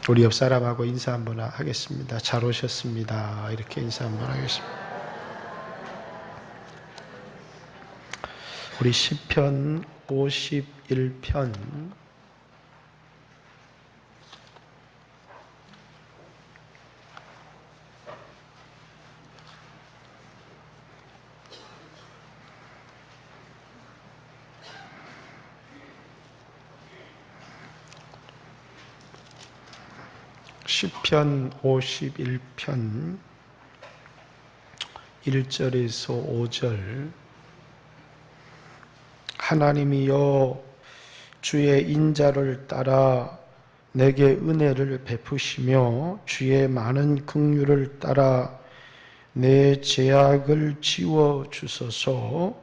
우리 옆 사람하고 인사 한번 하겠습니다. 잘 오셨습니다. 이렇게 인사 한번 하겠습니다. 우리 시편 51편 시편 51편 1절에서 5절. 하나님이여 주의 인자를 따라 내게 은혜를 베푸시며 주의 많은 긍휼을 따라 내 죄악을 지워 주소서.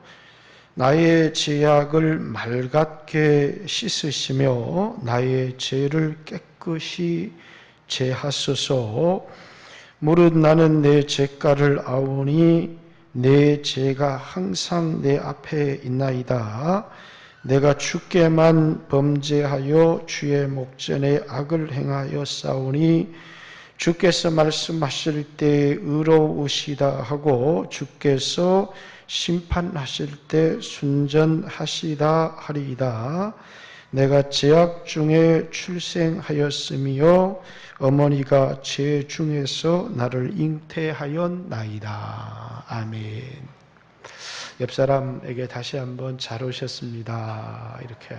나의 죄악을 맑게 씻으시며 나의 죄를 깨끗이 제하소서. 무릇 나는 내 죄가를 아오니 내 죄가 항상 내 앞에 있나이다. 내가 주께만 범죄하여 주의 목전에 악을 행하여 싸우니 주께서 말씀하실 때 의로우시다 하고 주께서 심판하실 때 순전하시다 하리이다. 내가 죄악 중에 출생하였으며 어머니가 죄 중에서 나를 잉태하였나이다. 아멘. 옆 사람에게 다시 한번 잘 오셨습니다. 이렇게.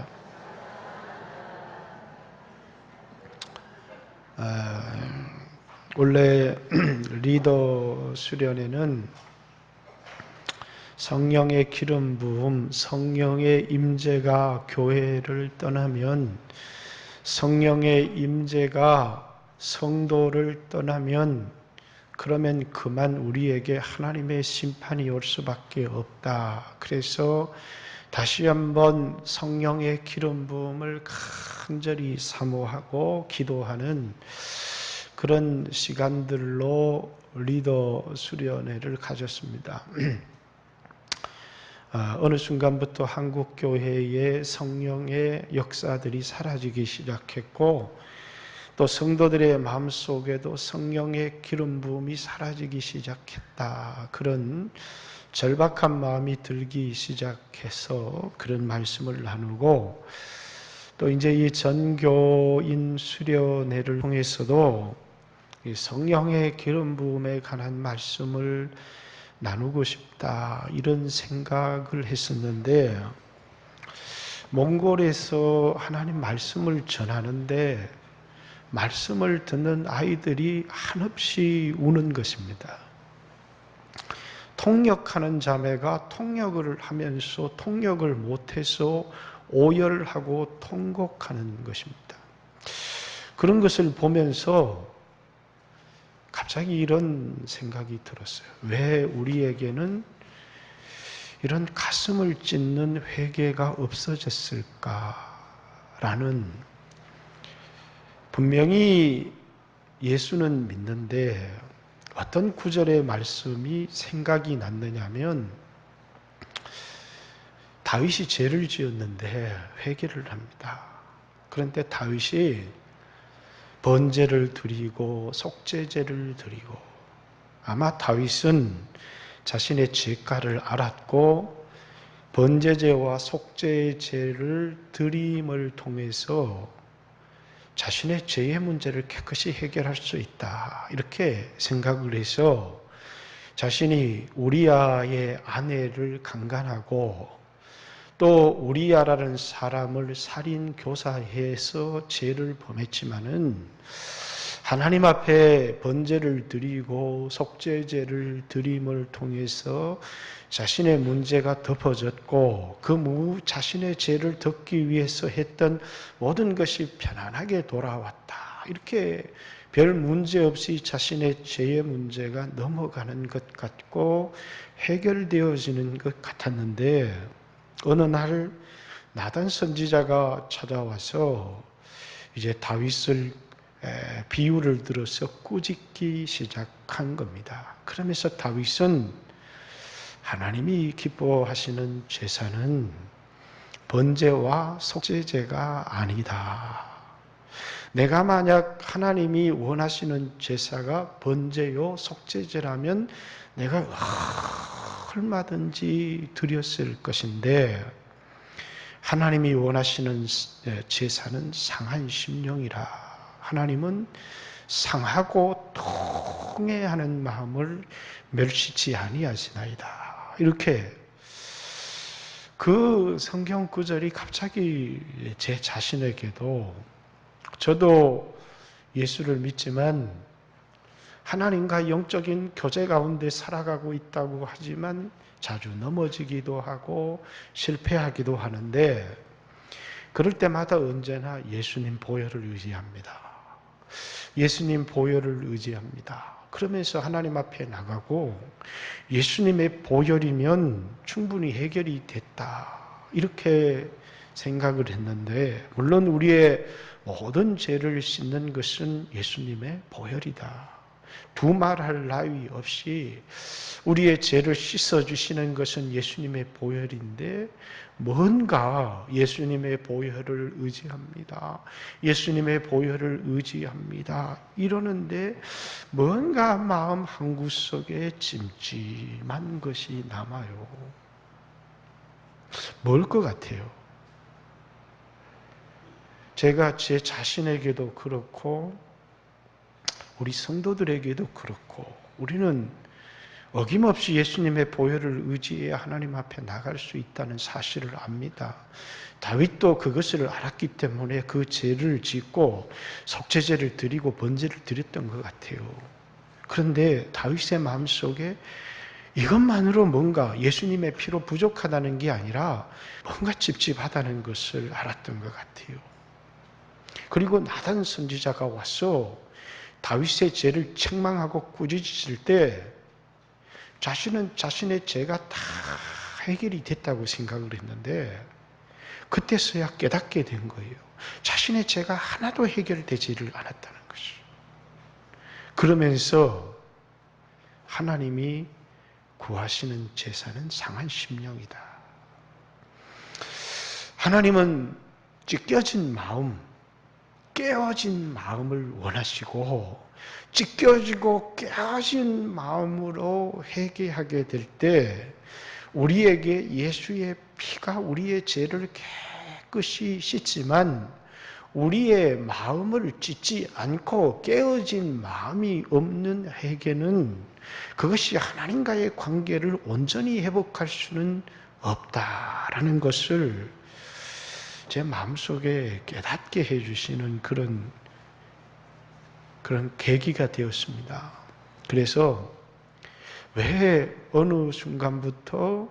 원래 리더 수련회는 성령의 기름 부음, 성령의 임재가 교회를 떠나면, 성령의 임재가 성도를 떠나면 그러면 그만 우리에게 하나님의 심판이 올 수밖에 없다. 그래서 다시 한번 성령의 기름 부음을 간절히 사모하고 기도하는 그런 시간들로 리더 수련회를 가졌습니다. 어느 순간부터 한국 교회의 성령의 역사들이 사라지기 시작했고, 또 성도들의 마음속에도 성령의 기름 부음이 사라지기 시작했다. 그런 절박한 마음이 들기 시작해서 그런 말씀을 나누고, 또 이제 이 전교인 수련회를 통해서도 이 성령의 기름 부음에 관한 말씀을 나누고 싶다, 이런 생각을 했었는데, 몽골에서 하나님 말씀을 전하는데 말씀을 듣는 아이들이 한없이 우는 것입니다. 통역하는 자매가 통역을 하면서 통역을 못해서 오열하고 통곡하는 것입니다. 그런 것을 보면서 갑자기 이런 생각이 들었어요. 왜 우리에게는 이런 가슴을 찢는 회개가 없어졌을까라는, 분명히 예수는 믿는데 어떤 구절의 말씀이 생각이 났느냐면, 다윗이 죄를 지었는데 회개를 합니다. 그런데 다윗이 번제를 드리고 속죄제를 드리고, 아마 다윗은 자신의 죄가를 알았고 번제제와 속죄제를 드림을 통해서 자신의 죄의 문제를 깨끗이 해결할 수 있다, 이렇게 생각을 해서 자신이 우리아의 아내를 강간하고 또 우리아라는 사람을 살인 교사해서 죄를 범했지만은 하나님 앞에 번제를 드리고 속죄제를 드림을 통해서 자신의 문제가 덮어졌고, 그 자신의 죄를 덮기 위해서 했던 모든 것이 편안하게 돌아왔다. 이렇게 별 문제 없이 자신의 죄의 문제가 넘어가는 것 같고 해결되어지는 것 같았는데, 어느 날 나단 선지자가 찾아와서 이제 다윗을 비유를 들어서 꾸짖기 시작한 겁니다. 그러면서 다윗은 하나님이 기뻐하시는 제사는 번제와 속죄제가 아니다. 내가 만약 하나님이 원하시는 제사가 번제요 속죄제라면 내가 얼마든지 드렸을 것인데 하나님이 원하시는 제사는 상한 심령이라. 하나님은 상하고 통회하는 마음을 멸시치 아니하시나이다. 이렇게 그 성경 구절이 갑자기 제 자신에게도, 저도 예수를 믿지만 하나님과 영적인 교제 가운데 살아가고 있다고 하지만 자주 넘어지기도 하고 실패하기도 하는데, 그럴 때마다 언제나 예수님 보혈을 의지합니다. 예수님 보혈을 의지합니다. 그러면서 하나님 앞에 나가고 예수님의 보혈이면 충분히 해결이 됐다, 이렇게 생각을 했는데, 물론 우리의 모든 죄를 씻는 것은 예수님의 보혈이다. 두말할 나위 없이 우리의 죄를 씻어주시는 것은 예수님의 보혈인데, 뭔가 예수님의 보혈을 의지합니다. 예수님의 보혈을 의지합니다. 이러는데 뭔가 마음 한구석에 찜찜한 것이 남아요. 뭘 것 같아요? 제가 제 자신에게도 그렇고 우리 성도들에게도 그렇고, 우리는 어김없이 예수님의 보혈을 의지해야 하나님 앞에 나갈 수 있다는 사실을 압니다. 다윗도 그것을 알았기 때문에 그 죄를 짓고 속죄제를 드리고 번제를 드렸던 것 같아요. 그런데 다윗의 마음속에 이것만으로 뭔가 예수님의 피로 부족하다는 게 아니라 뭔가 찝찝하다는 것을 알았던 것 같아요. 그리고 나단 선지자가 와서 다윗의 죄를 책망하고 꾸짖을 때 자신은 자신의 죄가 다 해결이 됐다고 생각을 했는데, 그때서야 깨닫게 된 거예요. 자신의 죄가 하나도 해결되지를 않았다는 것을. 그러면서 하나님이 구하시는 제사는 상한 심령이다. 하나님은 찢겨진 마음, 깨어진 마음을 원하시고, 찢겨지고 깨어진 마음으로 회개하게 될 때 우리에게 예수의 피가 우리의 죄를 깨끗이 씻지만, 우리의 마음을 찢지 않고 깨어진 마음이 없는 회개는 그것이 하나님과의 관계를 온전히 회복할 수는 없다라는 것을 제 마음속에 깨닫게 해주시는 그런 계기가 되었습니다. 그래서 왜 어느 순간부터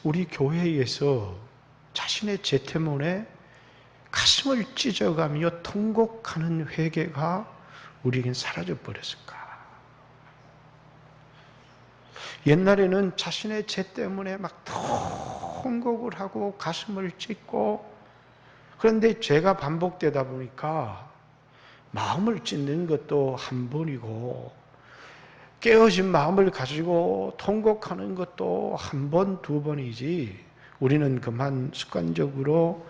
우리 교회에서 자신의 죄 때문에 가슴을 찢어가며 통곡하는 회개가 우리에겐 사라져버렸을까? 옛날에는 자신의 죄 때문에 막 통곡을 하고 가슴을 찢고, 그런데 죄가 반복되다 보니까 마음을 찢는 것도 한 번이고 깨어진 마음을 가지고 통곡하는 것도 한 번, 두 번이지, 우리는 그만 습관적으로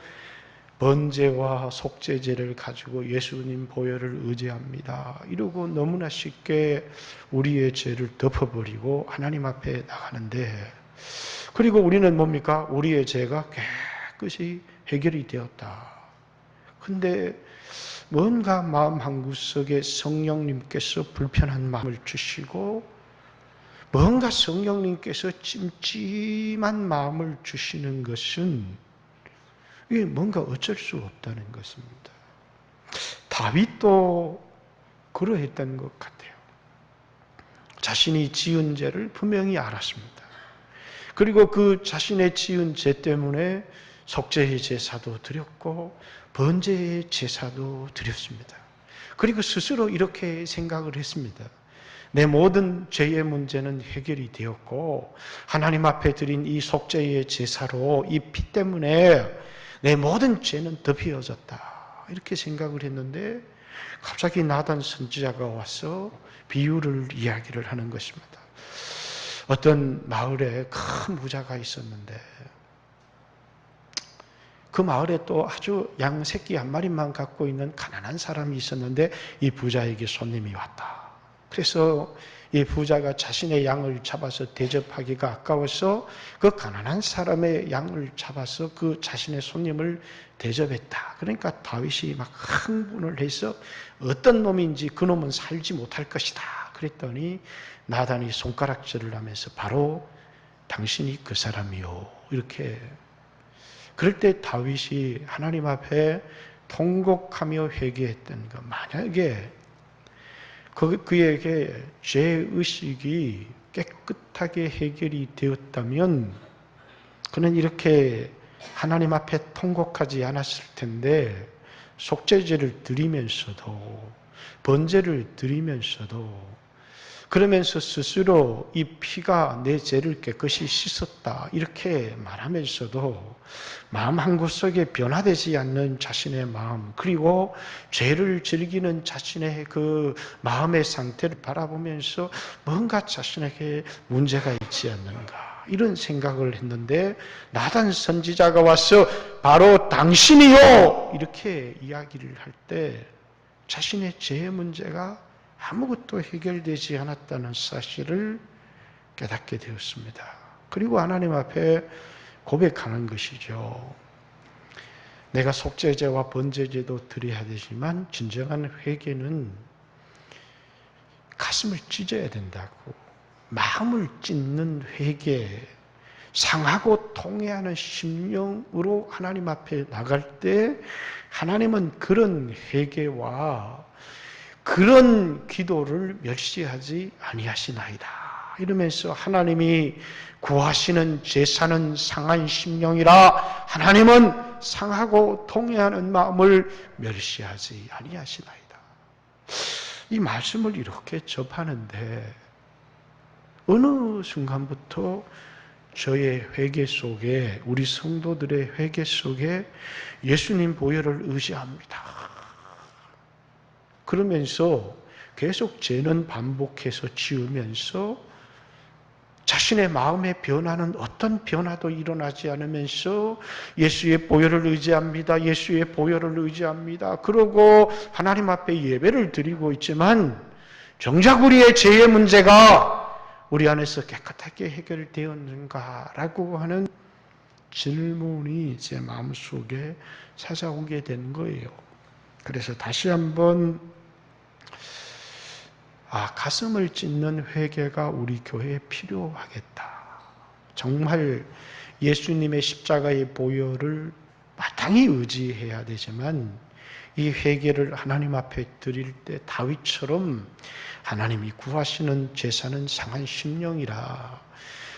번제와 속죄제를 가지고 예수님 보혈을 의지합니다, 이러고 너무나 쉽게 우리의 죄를 덮어버리고 하나님 앞에 나가는데, 그리고 우리는 뭡니까? 우리의 죄가 깨끗이 해결이 되었다. 근데 뭔가 마음 한구석에 성령님께서 불편한 마음을 주시고, 뭔가 성령님께서 찜찜한 마음을 주시는 것은 이게 뭔가 어쩔 수 없다는 것입니다. 다윗도 그러했던 것 같아요. 자신이 지은 죄를 분명히 알았습니다. 그리고 그 자신의 지은 죄 때문에 속죄의 제사도 드렸고 번제의 제사도 드렸습니다. 그리고 스스로 이렇게 생각을 했습니다. 내 모든 죄의 문제는 해결이 되었고 하나님 앞에 드린 이 속죄의 제사로 이 피 때문에 내 모든 죄는 덮여졌다, 이렇게 생각을 했는데 갑자기 나단 선지자가 와서 비유를 이야기를 하는 것입니다. 어떤 마을에 큰 부자가 있었는데 그 마을에 또 아주 양 새끼 한 마리만 갖고 있는 가난한 사람이 있었는데 이 부자에게 손님이 왔다. 그래서 이 부자가 자신의 양을 잡아서 대접하기가 아까워서 그 가난한 사람의 양을 잡아서 그 자신의 손님을 대접했다. 그러니까 다윗이 막 흥분을 해서 어떤 놈인지 그 놈은 살지 못할 것이다. 그랬더니 나단이 손가락질을 하면서 바로 당신이 그 사람이요. 이렇게. 그럴 때 다윗이 하나님 앞에 통곡하며 회개했던 것. 만약에 그에게 죄의식이 깨끗하게 해결이 되었다면 그는 이렇게 하나님 앞에 통곡하지 않았을 텐데 속죄제를 드리면서도 번제를 드리면서도 그러면서 스스로 이 피가 내 죄를 깨끗이 씻었다 이렇게 말하면서도 마음 한구석에 변화되지 않는 자신의 마음 그리고 죄를 즐기는 자신의 그 마음의 상태를 바라보면서 뭔가 자신에게 문제가 있지 않는가 이런 생각을 했는데 나단 선지자가 와서 바로 당신이요 이렇게 이야기를 할 때 자신의 죄의 문제가 아무것도 해결되지 않았다는 사실을 깨닫게 되었습니다. 그리고 하나님 앞에 고백하는 것이죠. 내가 속죄제와 번제제도 드려야 되지만 진정한 회개는 가슴을 찢어야 된다고. 마음을 찢는 회개, 상하고 통회하는 심령으로 하나님 앞에 나갈 때 하나님은 그런 회개와 그런 기도를 멸시하지 아니하시나이다. 이러면서 하나님이 구하시는 제사는 상한 심령이라 하나님은 상하고 통회하는 마음을 멸시하지 아니하시나이다. 이 말씀을 이렇게 접하는데 어느 순간부터 저의 회개 속에 우리 성도들의 회개 속에 예수님 보혈을 의지합니다. 그러면서 계속 죄는 반복해서 지으면서 자신의 마음의 변화는 어떤 변화도 일어나지 않으면서 예수의 보혈을 의지합니다. 예수의 보혈을 의지합니다. 그러고 하나님 앞에 예배를 드리고 있지만 정작 우리의 죄의 문제가 우리 안에서 깨끗하게 해결되었는가라고 하는 질문이 제 마음속에 찾아오게 된 거예요. 그래서 다시 한번 가슴을 찢는 회개가 우리 교회에 필요하겠다. 정말 예수님의 십자가의 보혈을 마땅히 의지해야 되지만 이 회개를 하나님 앞에 드릴 때 다윗처럼 하나님이 구하시는 제사는 상한 심령이라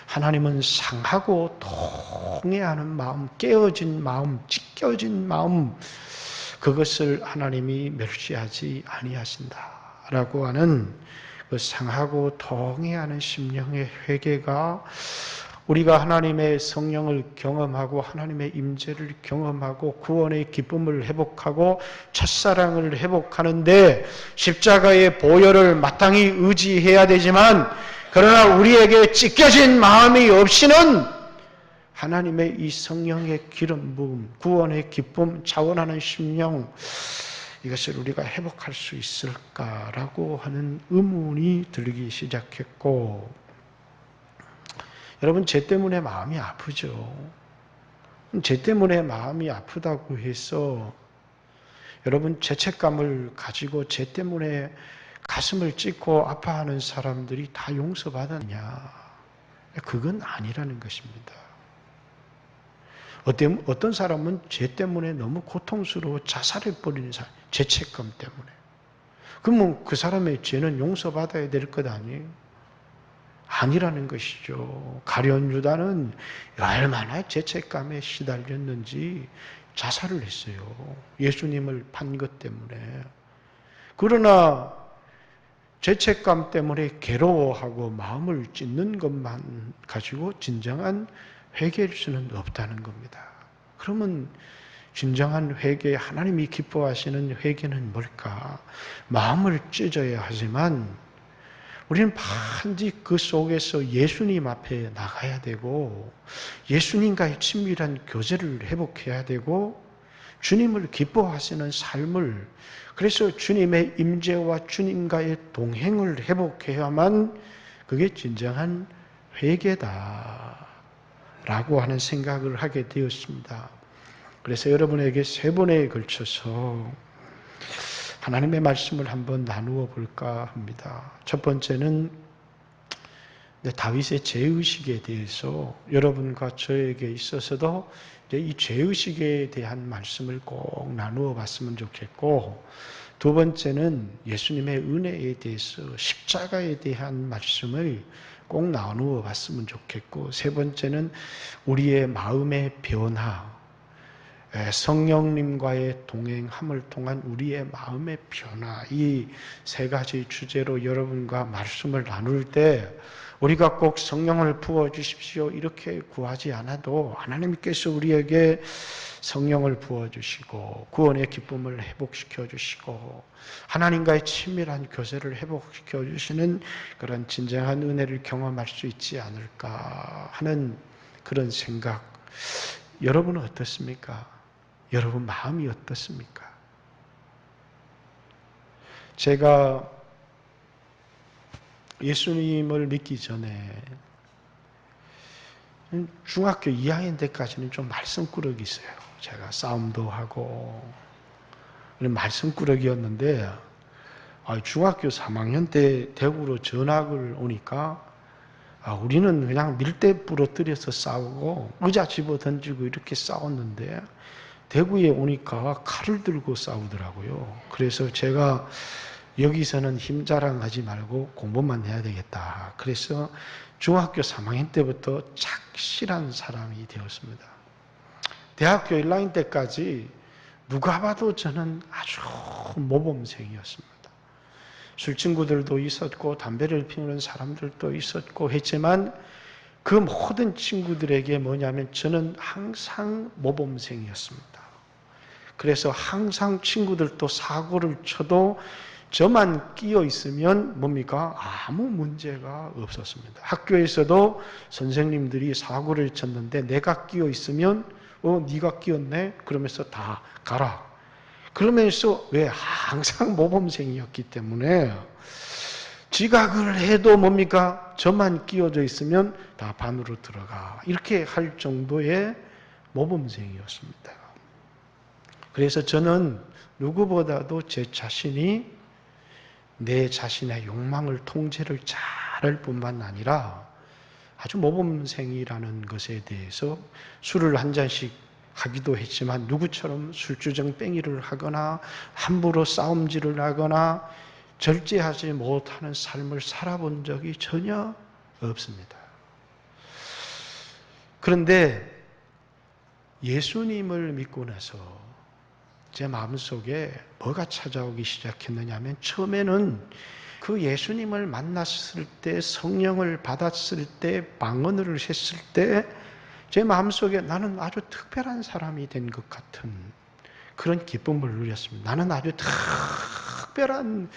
하나님은 상하고 통해하는 마음, 깨어진 마음, 찢겨진 마음 그것을 하나님이 멸시하지 아니하신다라고 하는 그 상하고 통해하는 심령의 회개가 우리가 하나님의 성령을 경험하고 하나님의 임재를 경험하고 구원의 기쁨을 회복하고 첫사랑을 회복하는데 십자가의 보혈을 마땅히 의지해야 되지만 그러나 우리에게 찢겨진 마음이 없이는 하나님의 이 성령의 기름 부음, 구원의 기쁨, 자원하는 심령 이것을 우리가 회복할 수 있을까라고 하는 의문이 들기 시작했고 여러분 죄 때문에 마음이 아프죠. 죄 때문에 마음이 아프다고 해서 여러분 죄책감을 가지고 죄 때문에 가슴을 찢고 아파하는 사람들이 다 용서받았냐? 그건 아니라는 것입니다. 어떤 사람은 죄 때문에 너무 고통스러워 자살해버리는 사람, 죄책감 때문에. 그러면 그 사람의 죄는 용서받아야 될 것 아니에요? 아니라는 것이죠. 가룟 유다는 얼마나 죄책감에 시달렸는지 자살을 했어요. 예수님을 판 것 때문에. 그러나 죄책감 때문에 괴로워하고 마음을 찢는 것만 가지고 진정한 회개일 수는 없다는 겁니다. 그러면 진정한 회개, 하나님이 기뻐하시는 회개는 뭘까? 마음을 찢어야 하지만 우리는 반드시 그 속에서 예수님 앞에 나가야 되고 예수님과의 친밀한 교제를 회복해야 되고 주님을 기뻐하시는 삶을, 그래서 주님의 임재와 주님과의 동행을 회복해야만 그게 진정한 회개다 라고 하는 생각을 하게 되었습니다. 그래서 여러분에게 3번에 걸쳐서 하나님의 말씀을 한번 나누어 볼까 합니다. 첫 번째는 다윗의 죄의식에 대해서 여러분과 저에게 있어서도 이 죄의식에 대한 말씀을 꼭 나누어 봤으면 좋겠고, 두 번째는 예수님의 은혜에 대해서 십자가에 대한 말씀을 꼭 나누어 봤으면 좋겠고, 세 번째는 우리의 마음의 변화, 성령님과의 동행함을 통한 우리의 마음의 변화, 이 3가지 주제로 여러분과 말씀을 나눌 때 우리가 꼭 성령을 부어주십시오 이렇게 구하지 않아도 하나님께서 우리에게 성령을 부어주시고 구원의 기쁨을 회복시켜 주시고 하나님과의 친밀한 교제를 회복시켜 주시는 그런 진정한 은혜를 경험할 수 있지 않을까 하는 그런 생각. 여러분은 어떻습니까? 여러분 마음이 어떻습니까? 제가 예수님을 믿기 전에 중학교 2학년 때까지는 좀 말썽꾸러기 있어요. 제가 싸움도 하고 말썽꾸러기였는데 중학교 3학년 때 대구로 전학을 오니까 우리는 그냥 밀대 부러뜨려서 싸우고 의자 집어 던지고 이렇게 싸웠는데 대구에 오니까 칼을 들고 싸우더라고요. 그래서 제가 여기서는 힘 자랑하지 말고 공부만 해야 되겠다. 그래서 중학교 3학년 때부터 착실한 사람이 되었습니다. 대학교 1학년 때까지 누가 봐도 저는 아주 모범생이었습니다. 술 친구들도 있었고 담배를 피우는 사람들도 있었고 했지만 그 모든 친구들에게 뭐냐면 저는 항상 모범생이었습니다. 그래서 항상 친구들도 사고를 쳐도 저만 끼어 있으면 뭡니까? 아무 문제가 없었습니다. 학교에서도 선생님들이 사고를 쳤는데 내가 끼어 있으면 네가 끼었네? 그러면서 다 가라. 그러면서 왜 항상 모범생이었기 때문에 지각을 해도 뭡니까? 저만 끼어져 있으면 다 반으로 들어가. 이렇게 할 정도의 모범생이었습니다. 그래서 저는 누구보다도 제 자신이 내 자신의 욕망을 통제를 잘할 뿐만 아니라 아주 모범생이라는 것에 대해서 술을 한 잔씩 하기도 했지만 누구처럼 술주정 뺑이를 하거나 함부로 싸움질을 하거나 절제하지 못하는 삶을 살아본 적이 전혀 없습니다. 그런데 예수님을 믿고 나서 제 마음속에 뭐가 찾아오기 시작했느냐 하면 처음에는 그 예수님을 만났을 때 성령을 받았을 때 방언을 했을 때 제 마음속에 나는 아주 특별한 사람이 된 것 같은 그런 기쁨을 누렸습니다. 나는 아주 특별한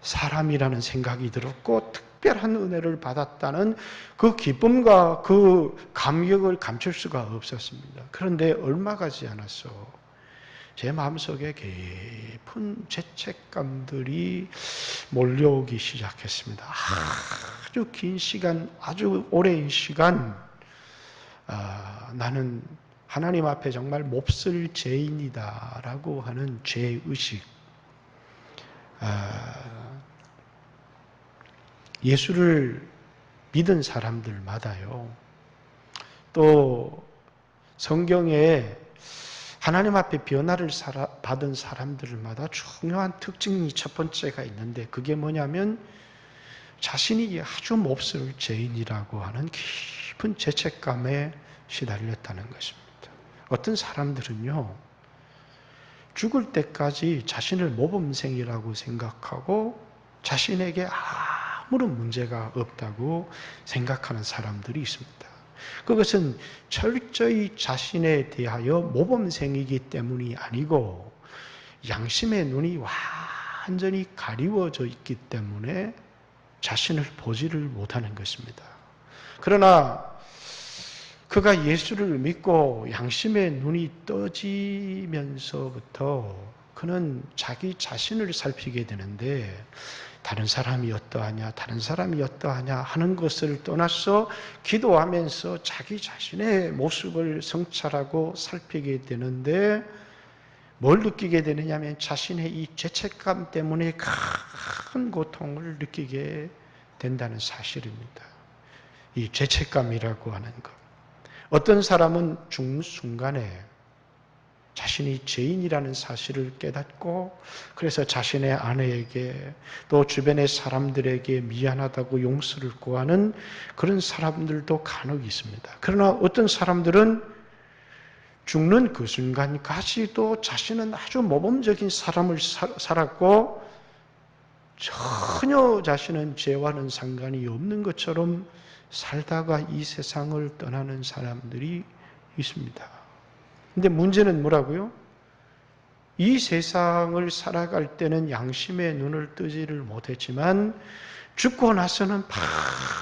사람이라는 생각이 들었고 특별한 은혜를 받았다는 그 기쁨과 그 감격을 감출 수가 없었습니다. 그런데 얼마 가지 않았어 제 마음속에 깊은 죄책감들이 몰려오기 시작했습니다. 아주 긴 시간, 아주 오랜 시간 나는 하나님 앞에 정말 몹쓸 죄인이다라고 하는 죄의식, 예수를 믿은 사람들마다요. 또 성경에 하나님 앞에 변화를 받은 사람들마다 중요한 특징이 첫 번째가 있는데 그게 뭐냐면 자신이 아주 몹쓸 죄인이라고 하는 깊은 죄책감에 시달렸다는 것입니다. 어떤 사람들은요, 죽을 때까지 자신을 모범생이라고 생각하고 자신에게 아무런 문제가 없다고 생각하는 사람들이 있습니다. 그것은 철저히 자신에 대하여 모범생이기 때문이 아니고 양심의 눈이 완전히 가리워져 있기 때문에 자신을 보지를 못하는 것입니다. 그러나 그가 예수를 믿고 양심의 눈이 떠지면서부터 그는 자기 자신을 살피게 되는데, 다른 사람이 어떠하냐, 다른 사람이 어떠하냐 하는 것을 떠나서 기도하면서 자기 자신의 모습을 성찰하고 살피게 되는데, 뭘 느끼게 되느냐 하면 자신의 이 죄책감 때문에 큰 고통을 느끼게 된다는 사실입니다. 이 죄책감이라고 하는 것. 어떤 사람은 죽는 순간에 자신이 죄인이라는 사실을 깨닫고, 그래서 자신의 아내에게 또 주변의 사람들에게 미안하다고 용서를 구하는 그런 사람들도 간혹 있습니다. 그러나 어떤 사람들은 죽는 그 순간까지도 자신은 아주 모범적인 사람을 살았고 전혀 자신은 죄와는 상관이 없는 것처럼 살다가 이 세상을 떠나는 사람들이 있습니다. 근데 문제는 뭐라고요? 이 세상을 살아갈 때는 양심의 눈을 뜨지를 못했지만 죽고 나서는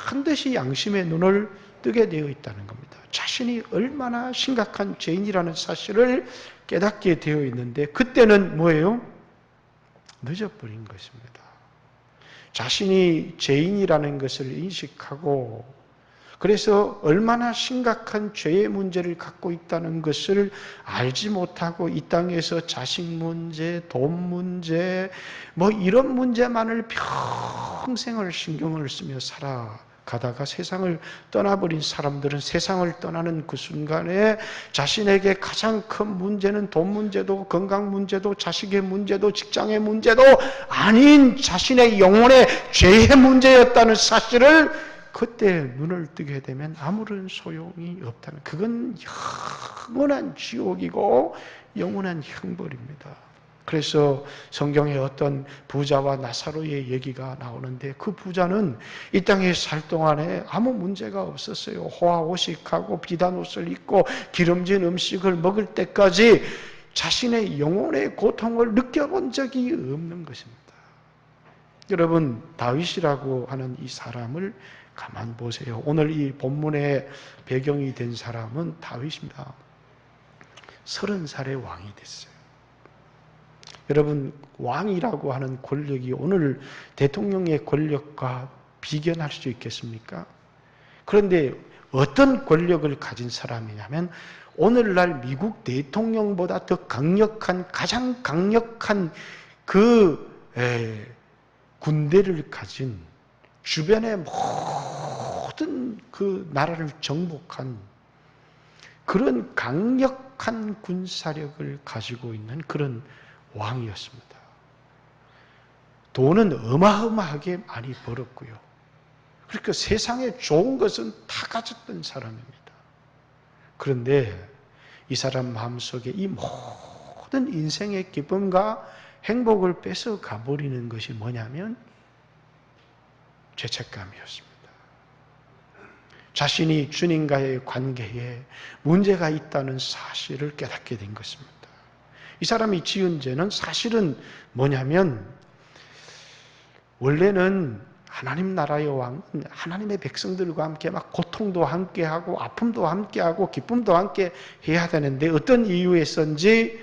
반드시 양심의 눈을 뜨게 되어 있다는 겁니다. 자신이 얼마나 심각한 죄인이라는 사실을 깨닫게 되어 있는데, 그때는 뭐예요? 늦어버린 것입니다. 자신이 죄인이라는 것을 인식하고, 그래서 얼마나 심각한 죄의 문제를 갖고 있다는 것을 알지 못하고 이 땅에서 자식 문제, 돈 문제, 이런 문제만을 평생을 신경을 쓰며 살아가다가 세상을 떠나버린 사람들은 세상을 떠나는 그 순간에 자신에게 가장 큰 문제는 돈 문제도 건강 문제도 자식의 문제도 직장의 문제도 아닌 자신의 영혼의 죄의 문제였다는 사실을 그때 눈을 뜨게 되면 아무런 소용이 없다는, 그건 영원한 지옥이고 영원한 형벌입니다. 그래서 성경에 어떤 부자와 나사로의 얘기가 나오는데, 그 부자는 이 땅에 살 동안에 아무 문제가 없었어요. 호화호식하고 비단 옷을 입고 기름진 음식을 먹을 때까지 자신의 영혼의 고통을 느껴본 적이 없는 것입니다. 여러분, 다윗이라고 하는 이 사람을 가만 보세요. 오늘 이 본문의 배경이 된 사람은 다윗입니다. 30살의 왕이 됐어요. 여러분, 왕이라고 하는 권력이 오늘 대통령의 권력과 비견할 수 있겠습니까? 그런데 어떤 권력을 가진 사람이냐면, 오늘날 미국 대통령보다 더 강력한, 가장 강력한 군대를 가진, 주변의 모든 그 나라를 정복한 그런 강력한 군사력을 가지고 있는 그런 왕이었습니다. 돈은 어마어마하게 많이 벌었고요. 그러니까 세상에 좋은 것은 다 가졌던 사람입니다. 그런데 이 사람 마음속에 이 모든 인생의 기쁨과 행복을 뺏어가 버리는 것이 뭐냐면 죄책감이었습니다. 자신이 주님과의 관계에 문제가 있다는 사실을 깨닫게 된 것입니다. 이 사람이 지은 죄는 사실은 뭐냐면, 원래는 하나님 나라의 왕은 하나님의 백성들과 함께 막 고통도 함께하고 아픔도 함께하고 기쁨도 함께 해야 되는데, 어떤 이유에서인지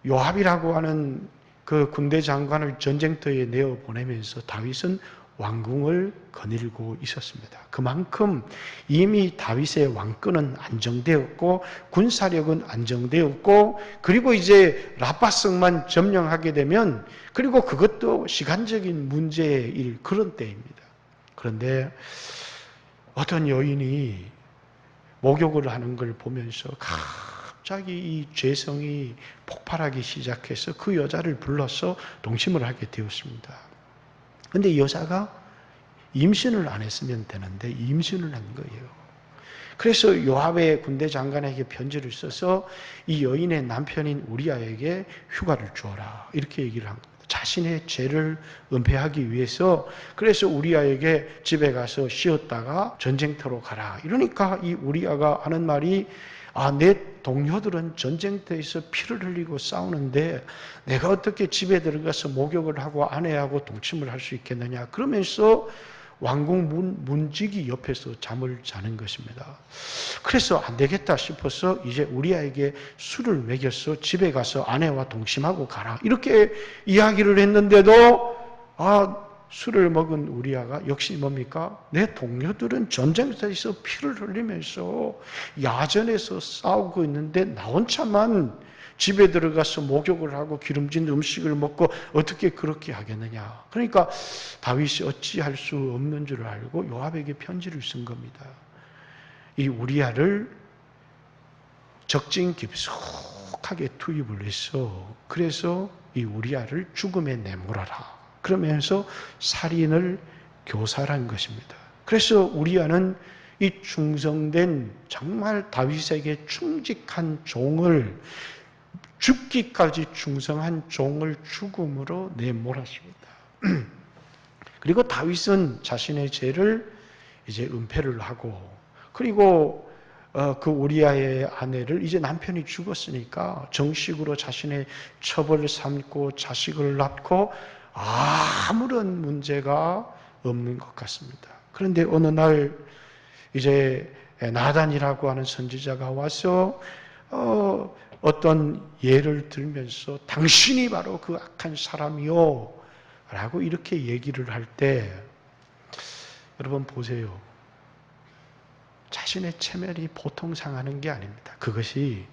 요압이라고 하는 그 군대 장관을 전쟁터에 내어보내면서 다윗은 왕궁을 거닐고 있었습니다. 그만큼 이미 다윗의 왕권은 안정되었고 군사력은 안정되었고, 그리고 이제 라파성만 점령하게 되면, 그리고 그것도 시간적인 문제일 그런 때입니다. 그런데 어떤 여인이 목욕을 하는 걸 보면서 갑자기 이 죄성이 폭발하기 시작해서 그 여자를 불러서 동침을 하게 되었습니다. 그런데 이 여자가 임신을 안 했으면 되는데 임신을 한 거예요. 그래서 요압의 군대 장관에게 편지를 써서 이 여인의 남편인 우리아에게 휴가를 주어라, 이렇게 얘기를 한 겁니다. 자신의 죄를 은폐하기 위해서. 그래서 우리아에게 집에 가서 쉬었다가 전쟁터로 가라. 이러니까 이 우리아가 하는 말이, 내 동료들은 전쟁터에서 피를 흘리고 싸우는데 내가 어떻게 집에 들어가서 목욕을 하고 아내하고 동침을 할 수 있겠느냐. 그러면서 왕궁 문지기 옆에서 잠을 자는 것입니다. 그래서 안 되겠다 싶어서 이제 우리아에게 술을 먹여서 집에 가서 아내와 동침하고 가라. 이렇게 이야기를 했는데도 술을 먹은 우리아가 역시 뭡니까? 내 동료들은 전쟁터에서 피를 흘리면서 야전에서 싸우고 있는데 나 혼자만 집에 들어가서 목욕을 하고 기름진 음식을 먹고 어떻게 그렇게 하겠느냐. 그러니까 다윗이 어찌할 수 없는 줄 알고 요압에게 편지를 쓴 겁니다. 이 우리아를 적진 깊숙하게 투입을 해서 그래서 이 우리아를 죽음에 내몰아라. 그러면서 살인을 교살한 것입니다. 그래서 우리아는 이 충성된 정말 다윗에게 충직한 종을 죽기까지 충성한 종을 죽음으로 내몰았습니다. 그리고 다윗은 자신의 죄를 이제 은폐를 하고 그리고 그 우리아의 아내를 이제 남편이 죽었으니까 정식으로 자신의 첩을 삼고 자식을 낳고 아무런 문제가 없는 것 같습니다. 그런데 어느 날 이제 나단이라고 하는 선지자가 와서 어떤 예를 들면서 당신이 바로 그 악한 사람이요 라고 이렇게 얘기를 할 때 여러분 보세요. 자신의 체면이 보통 상하는 게 아닙니다. 그것이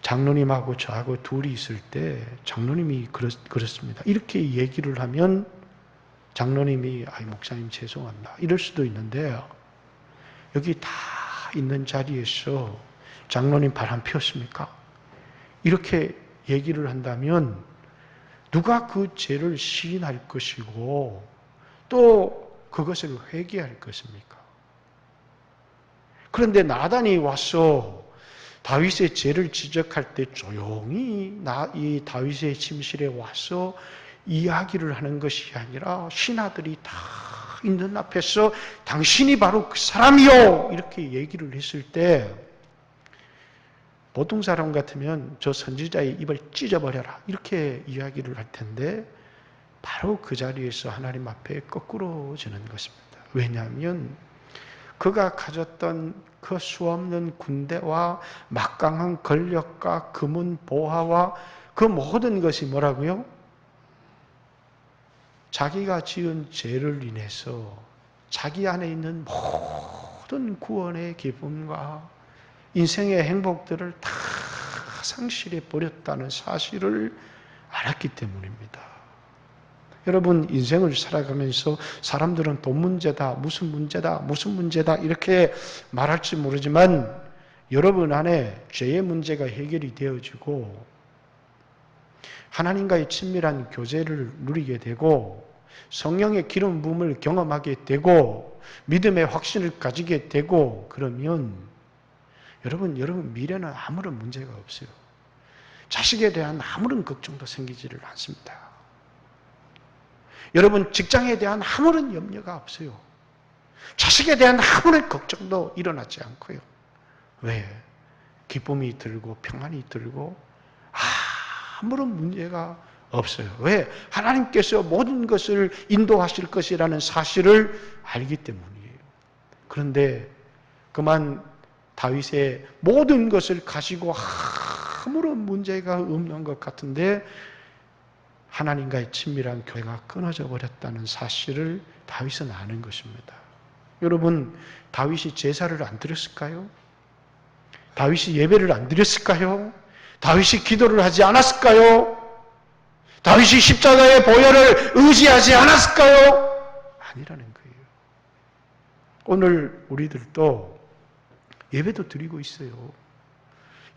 장로님하고 저하고 둘이 있을 때 장로님이 그렇습니다. 이렇게 얘기를 하면 장로님이 목사님 죄송합니다. 이럴 수도 있는데 여기 다 있는 자리에서 장로님 바람 피웠습니까? 이렇게 얘기를 한다면 누가 그 죄를 시인할 것이고 또 그것을 회개할 것입니까? 그런데 나단이 와서 다윗의 죄를 지적할 때 조용히 이 다윗의 침실에 와서 이야기를 하는 것이 아니라 신하들이 다 있는 앞에서 당신이 바로 그 사람이요 이렇게 얘기를 했을 때 보통 사람 같으면 저 선지자의 입을 찢어버려라 이렇게 이야기를 할 텐데 바로 그 자리에서 하나님 앞에 거꾸로지는 것입니다. 왜냐하면 그가 가졌던 그 수없는 군대와 막강한 권력과 금은 보화와 그 모든 것이 뭐라고요? 자기가 지은 죄를 인해서 자기 안에 있는 모든 구원의 기쁨과 인생의 행복들을 다 상실해 버렸다는 사실을 알았기 때문입니다. 여러분 인생을 살아가면서 사람들은 돈 문제다, 무슨 문제다 이렇게 말할지 모르지만 여러분 안에 죄의 문제가 해결이 되어지고 하나님과의 친밀한 교제를 누리게 되고 성령의 기름 부음을 경험하게 되고 믿음의 확신을 가지게 되고 그러면 여러분 미래는 아무런 문제가 없어요. 자식에 대한 아무런 걱정도 생기지를 않습니다. 여러분 직장에 대한 아무런 염려가 없어요. 자식에 대한 아무런 걱정도 일어나지 않고요. 왜? 기쁨이 들고 평안이 들고 아무런 문제가 없어요. 왜? 하나님께서 모든 것을 인도하실 것이라는 사실을 알기 때문이에요. 그런데 그만 다윗의 모든 것을 가지고 아무런 문제가 없는 것 같은데 하나님과의 친밀한 교회가 끊어져 버렸다는 사실을 다윗은 아는 것입니다. 여러분, 다윗이 제사를 안 드렸을까요? 다윗이 예배를 안 드렸을까요? 다윗이 기도를 하지 않았을까요? 다윗이 십자가의 보혈을 의지하지 않았을까요? 아니라는 거예요. 오늘 우리들도 예배도 드리고 있어요.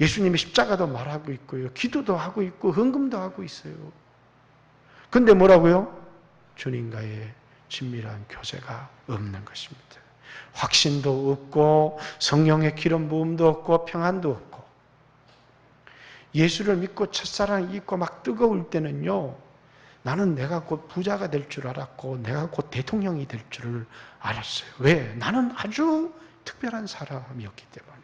예수님이 십자가도 말하고 있고요. 기도도 하고 있고 헌금도 하고 있어요. 근데 뭐라고요? 주님과의 친밀한 교제가 없는 것입니다. 확신도 없고 성령의 기름 부음도 없고 평안도 없고 예수를 믿고 첫사랑 잊고 막 뜨거울 때는요. 나는 내가 곧 부자가 될 줄 알았고 내가 곧 대통령이 될 줄을 알았어요. 왜? 나는 아주 특별한 사람이었기 때문에.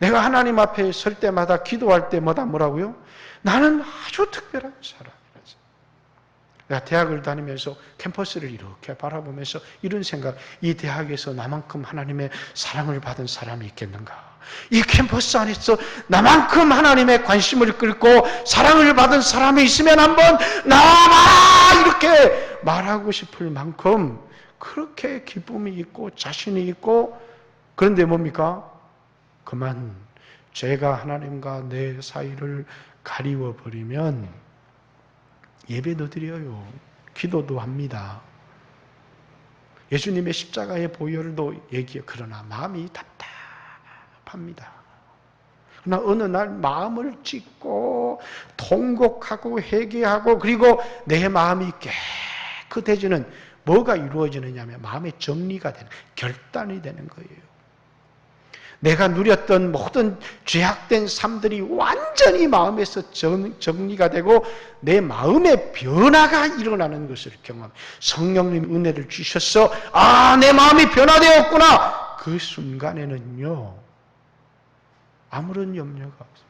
내가 하나님 앞에 설 때마다 기도할 때마다 뭐라고요? 나는 아주 특별한 사람이라서. 내가 대학을 다니면서 캠퍼스를 이렇게 바라보면서 이런 생각, 이 대학에서 나만큼 하나님의 사랑을 받은 사람이 있겠는가? 이 캠퍼스 안에서 나만큼 하나님의 관심을 끌고 사랑을 받은 사람이 있으면 한번 나와라! 이렇게 말하고 싶을 만큼 그렇게 기쁨이 있고 자신이 있고, 그런데 뭡니까? 그만 죄가 하나님과 내 사이를 가리워버리면 예배도 드려요. 기도도 합니다. 예수님의 십자가의 보혈도 얘기해요. 그러나 마음이 답답합니다. 그러나 어느 날 마음을 찢고 통곡하고 회개하고 그리고 내 마음이 깨끗해지는, 뭐가 이루어지느냐 하면 마음의 정리가 되는, 결단이 되는 거예요. 내가 누렸던 모든 죄악된 삶들이 완전히 마음에서 정리가 되고 내 마음의 변화가 일어나는 것을 경험합니다. 성령님 은혜를 주셔서 내 마음이 변화되었구나. 그 순간에는요, 아무런 염려가 없어요.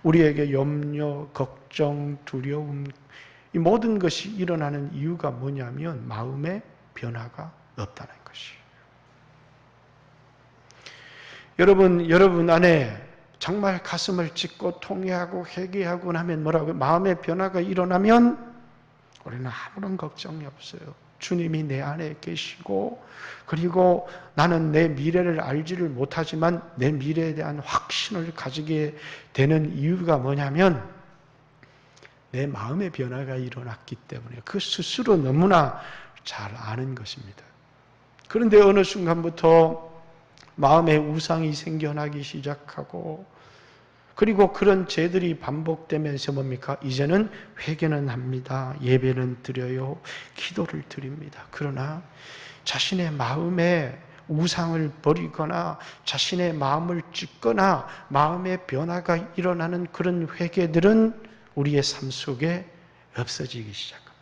우리에게 염려, 걱정, 두려움, 이 모든 것이 일어나는 이유가 뭐냐면 마음의 변화가 없다는 것이에요. 여러분 안에 정말 가슴을 찢고 통회하고 회개하고 나면 뭐라고요? 마음의 변화가 일어나면 우리는 아무런 걱정이 없어요. 주님이 내 안에 계시고, 그리고 나는 내 미래를 알지를 못하지만 내 미래에 대한 확신을 가지게 되는 이유가 뭐냐면 내 마음의 변화가 일어났기 때문에 그 스스로 너무나 잘 아는 것입니다. 그런데 어느 순간부터 마음에 우상이 생겨나기 시작하고, 그리고 그런 죄들이 반복되면서 뭡니까? 이제는 회개는 합니다. 예배는 드려요. 기도를 드립니다. 그러나 자신의 마음에 우상을 버리거나 자신의 마음을 찢거나 마음의 변화가 일어나는 그런 회개들은 우리의 삶 속에 없어지기 시작합니다.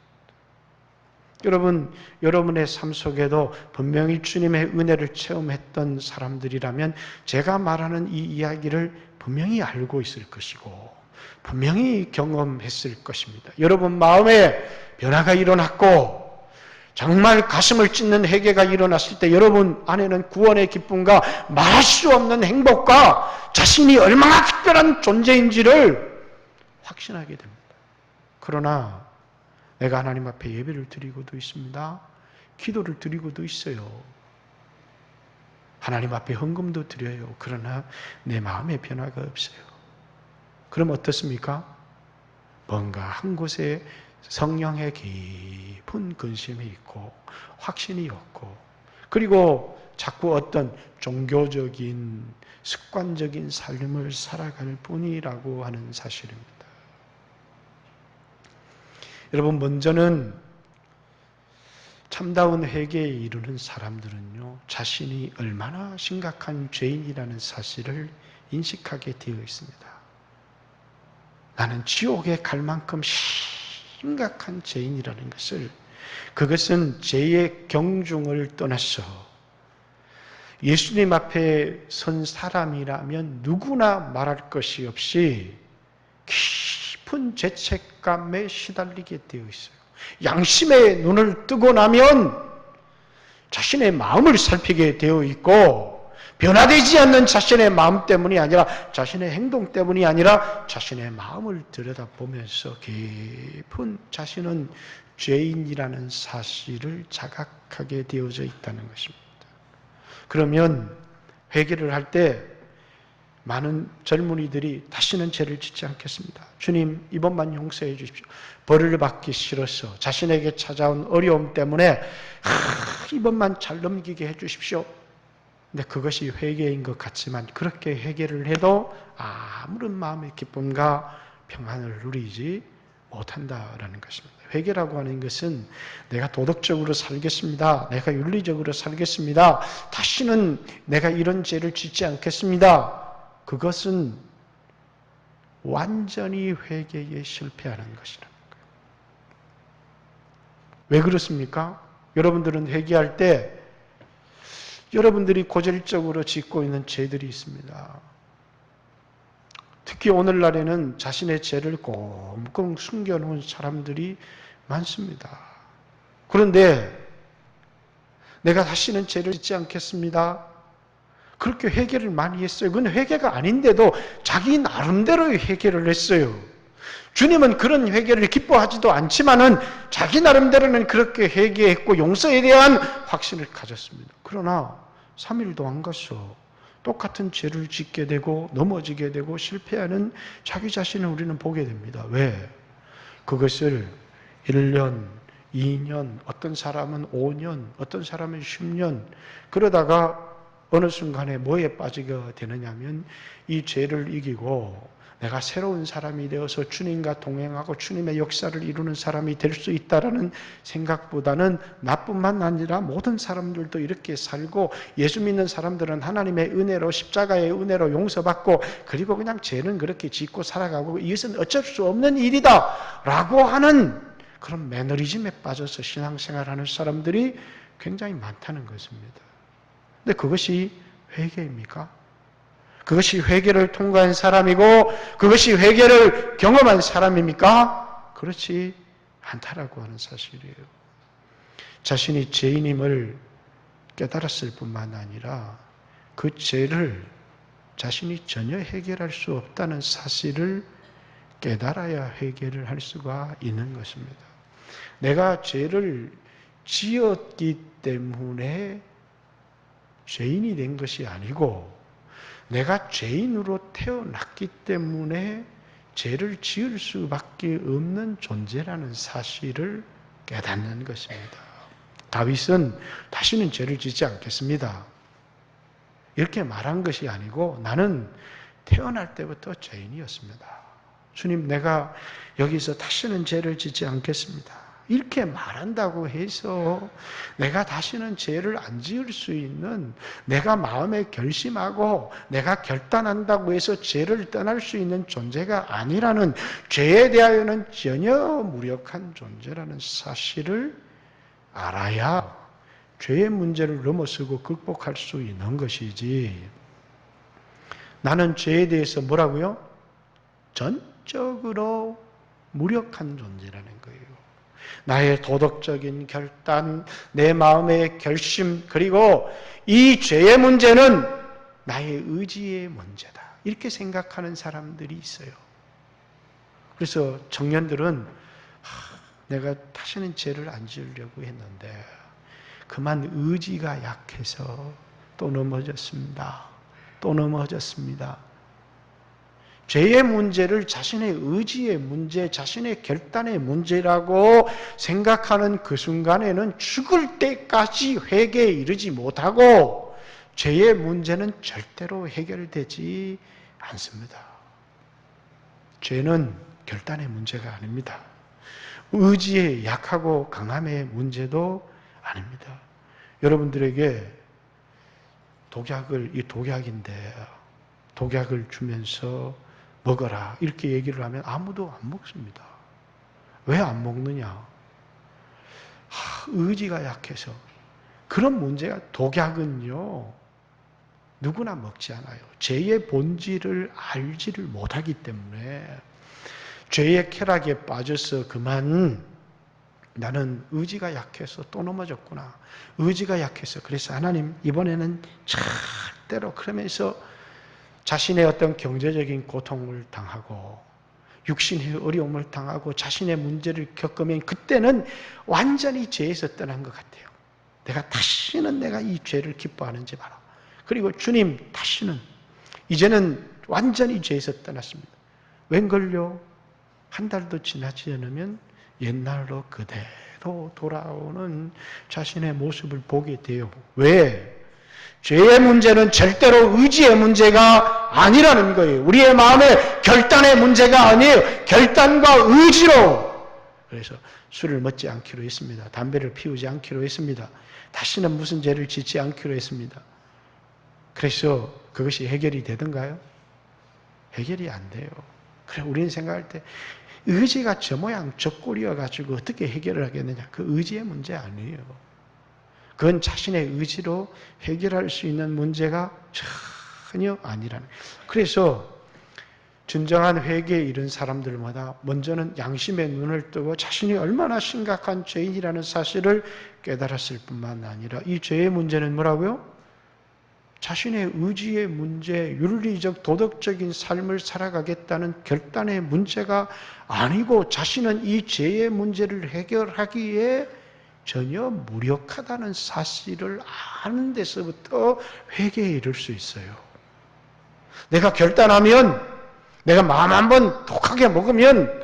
여러분의 삶 속에도 분명히 주님의 은혜를 체험했던 사람들이라면 제가 말하는 이 이야기를 분명히 알고 있을 것이고 분명히 경험했을 것입니다. 여러분 마음에 변화가 일어났고 정말 가슴을 찢는 회개가 일어났을 때 여러분 안에는 구원의 기쁨과 말할 수 없는 행복과 자신이 얼마나 특별한 존재인지를 확신하게 됩니다. 그러나 내가 하나님 앞에 예배를 드리고도 있습니다. 기도를 드리고도 있어요. 하나님 앞에 헌금도 드려요. 그러나 내 마음에 변화가 없어요. 그럼 어떻습니까? 뭔가 한 곳에 성령의 깊은 근심이 있고 확신이 없고, 그리고 자꾸 어떤 종교적인 습관적인 삶을 살아갈 뿐이라고 하는 사실입니다. 여러분, 먼저는 참다운 회개에 이르는 사람들은요, 자신이 얼마나 심각한 죄인이라는 사실을 인식하게 되어 있습니다. 나는 지옥에 갈 만큼 심각한 죄인이라는 것을, 그것은 죄의 경중을 떠나서 예수님 앞에 선 사람이라면 누구나 말할 것이 없이 깊은 죄책감에 시달리게 되어 있어요. 양심의 눈을 뜨고 나면 자신의 마음을 살피게 되어 있고, 변화되지 않는 자신의 마음 때문이 아니라 자신의 행동 때문이 아니라 자신의 마음을 들여다보면서 깊은 자신은 죄인이라는 사실을 자각하게 되어져 있다는 것입니다. 그러면 회개를 할 때 많은 젊은이들이 다시는 죄를 짓지 않겠습니다. 주님, 이번만 용서해 주십시오. 벌을 받기 싫어서 자신에게 찾아온 어려움 때문에 이번만 잘 넘기게 해 주십시오. 근데 그것이 회개인 것 같지만 그렇게 회개를 해도 아무런 마음의 기쁨과 평안을 누리지 못한다라는 것입니다. 회개라고 하는 것은 내가 도덕적으로 살겠습니다. 내가 윤리적으로 살겠습니다. 다시는 내가 이런 죄를 짓지 않겠습니다. 그것은 완전히 회개에 실패하는 것이라는 거예요. 왜 그렇습니까? 여러분들은 회개할 때 여러분들이 고질적으로 짓고 있는 죄들이 있습니다. 특히 오늘날에는 자신의 죄를 꽁꽁 숨겨놓은 사람들이 많습니다. 그런데 내가 다시는 죄를 짓지 않겠습니다. 그렇게 회개를 많이 했어요. 그건 회개가 아닌데도 자기 나름대로의 회개를 했어요. 주님은 그런 회개를 기뻐하지도 않지만은 자기 나름대로는 그렇게 회개했고 용서에 대한 확신을 가졌습니다. 그러나 3일도 안 가서 똑같은 죄를 짓게 되고 넘어지게 되고 실패하는 자기 자신을 우리는 보게 됩니다. 왜? 그것을 1년, 2년, 어떤 사람은 5년, 어떤 사람은 10년 그러다가 어느 순간에 뭐에 빠지게 되느냐면 이 죄를 이기고 내가 새로운 사람이 되어서 주님과 동행하고 주님의 역사를 이루는 사람이 될 수 있다라는 생각보다는 나뿐만 아니라 모든 사람들도 이렇게 살고 예수 믿는 사람들은 하나님의 은혜로 십자가의 은혜로 용서받고 그리고 그냥 죄는 그렇게 짓고 살아가고 이것은 어쩔 수 없는 일이다 라고 하는 그런 매너리즘에 빠져서 신앙생활하는 사람들이 굉장히 많다는 것입니다. 근데 그것이 회개입니까? 그것이 회개를 통과한 사람이고 그것이 회개를 경험한 사람입니까? 그렇지 않다라고 하는 사실이에요. 자신이 죄인임을 깨달았을 뿐만 아니라 그 죄를 자신이 전혀 해결할 수 없다는 사실을 깨달아야 회개를 할 수가 있는 것입니다. 내가 죄를 지었기 때문에 죄인이 된 것이 아니고 내가 죄인으로 태어났기 때문에 죄를 지을 수밖에 없는 존재라는 사실을 깨닫는 것입니다. 다윗은 다시는 죄를 짓지 않겠습니다. 이렇게 말한 것이 아니고 나는 태어날 때부터 죄인이었습니다. 주님, 내가 여기서 다시는 죄를 짓지 않겠습니다. 이렇게 말한다고 해서 내가 다시는 죄를 안 지을 수 있는 내가 마음에 결심하고 내가 결단한다고 해서 죄를 떠날 수 있는 존재가 아니라는 죄에 대하여는 전혀 무력한 존재라는 사실을 알아야 죄의 문제를 넘어서고 극복할 수 있는 것이지 나는 죄에 대해서 뭐라고요? 전적으로 무력한 존재라는 거예요. 나의 도덕적인 결단, 내 마음의 결심, 그리고 이 죄의 문제는 나의 의지의 문제다. 이렇게 생각하는 사람들이 있어요. 그래서 청년들은 내가 다시는 죄를 안 지으려고 했는데 그만 의지가 약해서 또 넘어졌습니다. 또 넘어졌습니다. 죄의 문제를 자신의 의지의 문제, 자신의 결단의 문제라고 생각하는 그 순간에는 죽을 때까지 회개에 이르지 못하고 죄의 문제는 절대로 해결되지 않습니다. 죄는 결단의 문제가 아닙니다. 의지의 약하고 강함의 문제도 아닙니다. 여러분들에게 독약인데 독약을 주면서 먹어라 이렇게 얘기를 하면 아무도 안 먹습니다. 왜 안 먹느냐? 의지가 약해서. 그런 문제가 독약은요 누구나 먹지 않아요. 죄의 본질을 알지를 못하기 때문에 죄의 쾌락에 빠져서 그만 나는 의지가 약해서 또 넘어졌구나. 의지가 약해서 그래서 하나님 이번에는 절대로 그러면서 자신의 어떤 경제적인 고통을 당하고 육신의 어려움을 당하고 자신의 문제를 겪으면 그때는 완전히 죄에서 떠난 것 같아요. 내가 다시는 내가 이 죄를 기뻐하는지 봐라. 그리고 주님 다시는 이제는 완전히 죄에서 떠났습니다. 웬걸요? 한 달도 지나지 않으면 옛날로 그대로 돌아오는 자신의 모습을 보게 돼요. 왜? 죄의 문제는 절대로 의지의 문제가 아니라는 거예요. 우리의 마음의 결단의 문제가 아니에요. 결단과 의지로. 그래서 술을 먹지 않기로 했습니다. 담배를 피우지 않기로 했습니다. 다시는 무슨 죄를 짓지 않기로 했습니다. 그래서 그것이 해결이 되던가요? 해결이 안 돼요. 그래 우리는 생각할 때 의지가 저 모양 저 꼴이어가지고 어떻게 해결을 하겠느냐. 그 의지의 문제 아니에요. 그건 자신의 의지로 해결할 수 있는 문제가 전혀 아니라는 거예요. 그래서 진정한 회개에 이른 사람들마다 먼저는 양심의 눈을 뜨고 자신이 얼마나 심각한 죄인이라는 사실을 깨달았을 뿐만 아니라 이 죄의 문제는 뭐라고요? 자신의 의지의 문제, 윤리적, 도덕적인 삶을 살아가겠다는 결단의 문제가 아니고 자신은 이 죄의 문제를 해결하기에 전혀 무력하다는 사실을 아는 데서부터 회개에 이를 수 있어요. 내가 결단하면, 내가 마음 한번 독하게 먹으면,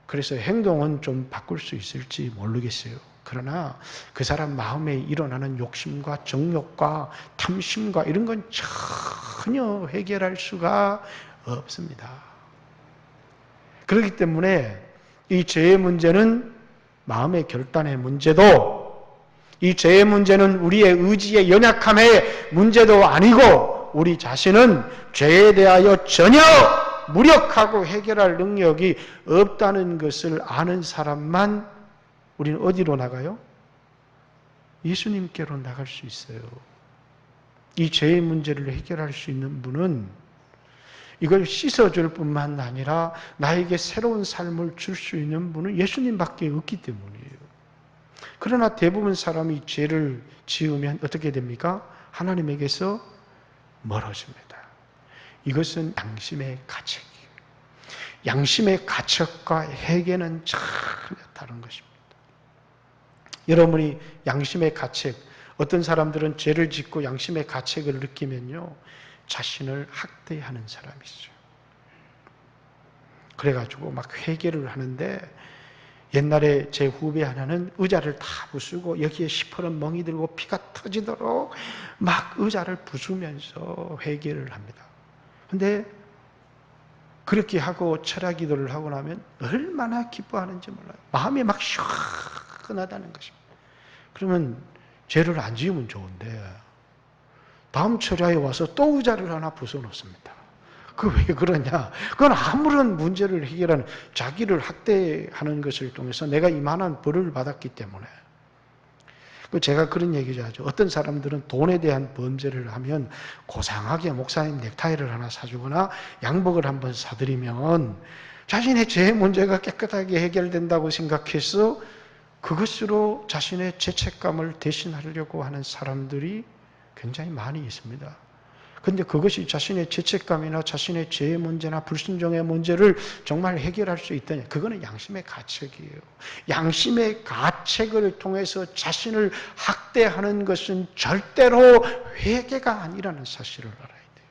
그래서 행동은 좀 바꿀 수 있을지 모르겠어요. 그러나 그 사람 마음에 일어나는 욕심과 정욕과 탐심과 이런 건 전혀 해결할 수가 없습니다. 그렇기 때문에 이 죄의 문제는 마음의 결단의 문제도, 이 죄의 문제는 우리의 의지의 연약함의 문제도 아니고 우리 자신은 죄에 대하여 전혀 무력하고 해결할 능력이 없다는 것을 아는 사람만 우리는 어디로 나가요? 예수님께로 나갈 수 있어요. 이 죄의 문제를 해결할 수 있는 분은 이걸 씻어줄 뿐만 아니라 나에게 새로운 삶을 줄 수 있는 분은 예수님밖에 없기 때문이에요. 그러나 대부분 사람이 죄를 지으면 어떻게 됩니까? 하나님에게서 멀어집니다. 이것은 양심의 가책이에요. 양심의 가책과 회개는 전혀 다른 것입니다. 여러분이 양심의 가책, 어떤 사람들은 죄를 짓고 양심의 가책을 느끼면요, 자신을 학대하는 사람이 있어요. 그래가지고 막 회개를 하는데, 옛날에 제 후배 하나는 의자를 다 부수고 여기에 시퍼런 멍이 들고 피가 터지도록 막 의자를 부수면서 회개를 합니다. 근데 그렇게 하고 철학 기도를 하고 나면 얼마나 기뻐하는지 몰라요. 마음이 막 시원하다는 것입니다. 그러면 죄를 안 지으면 좋은데 다음 철야에 와서 또 의자를 하나 부숴놓습니다. 그 왜 그러냐? 그건 아무런 문제를 해결하는, 자기를 학대하는 것을 통해서 내가 이만한 벌을 받았기 때문에. 제가 그런 얘기를 하죠. 어떤 사람들은 돈에 대한 범죄를 하면 고상하게 목사님 넥타이를 하나 사주거나 양복을 한번 사드리면 자신의 죄 문제가 깨끗하게 해결된다고 생각해서 그것으로 자신의 죄책감을 대신하려고 하는 사람들이 굉장히 많이 있습니다. 그런데 그것이 자신의 죄책감이나 자신의 죄의 문제나 불순종의 문제를 정말 해결할 수 있다냐? 그거는 양심의 가책이에요. 양심의 가책을 통해서 자신을 학대하는 것은 절대로 회개가 아니라는 사실을 알아야 돼요.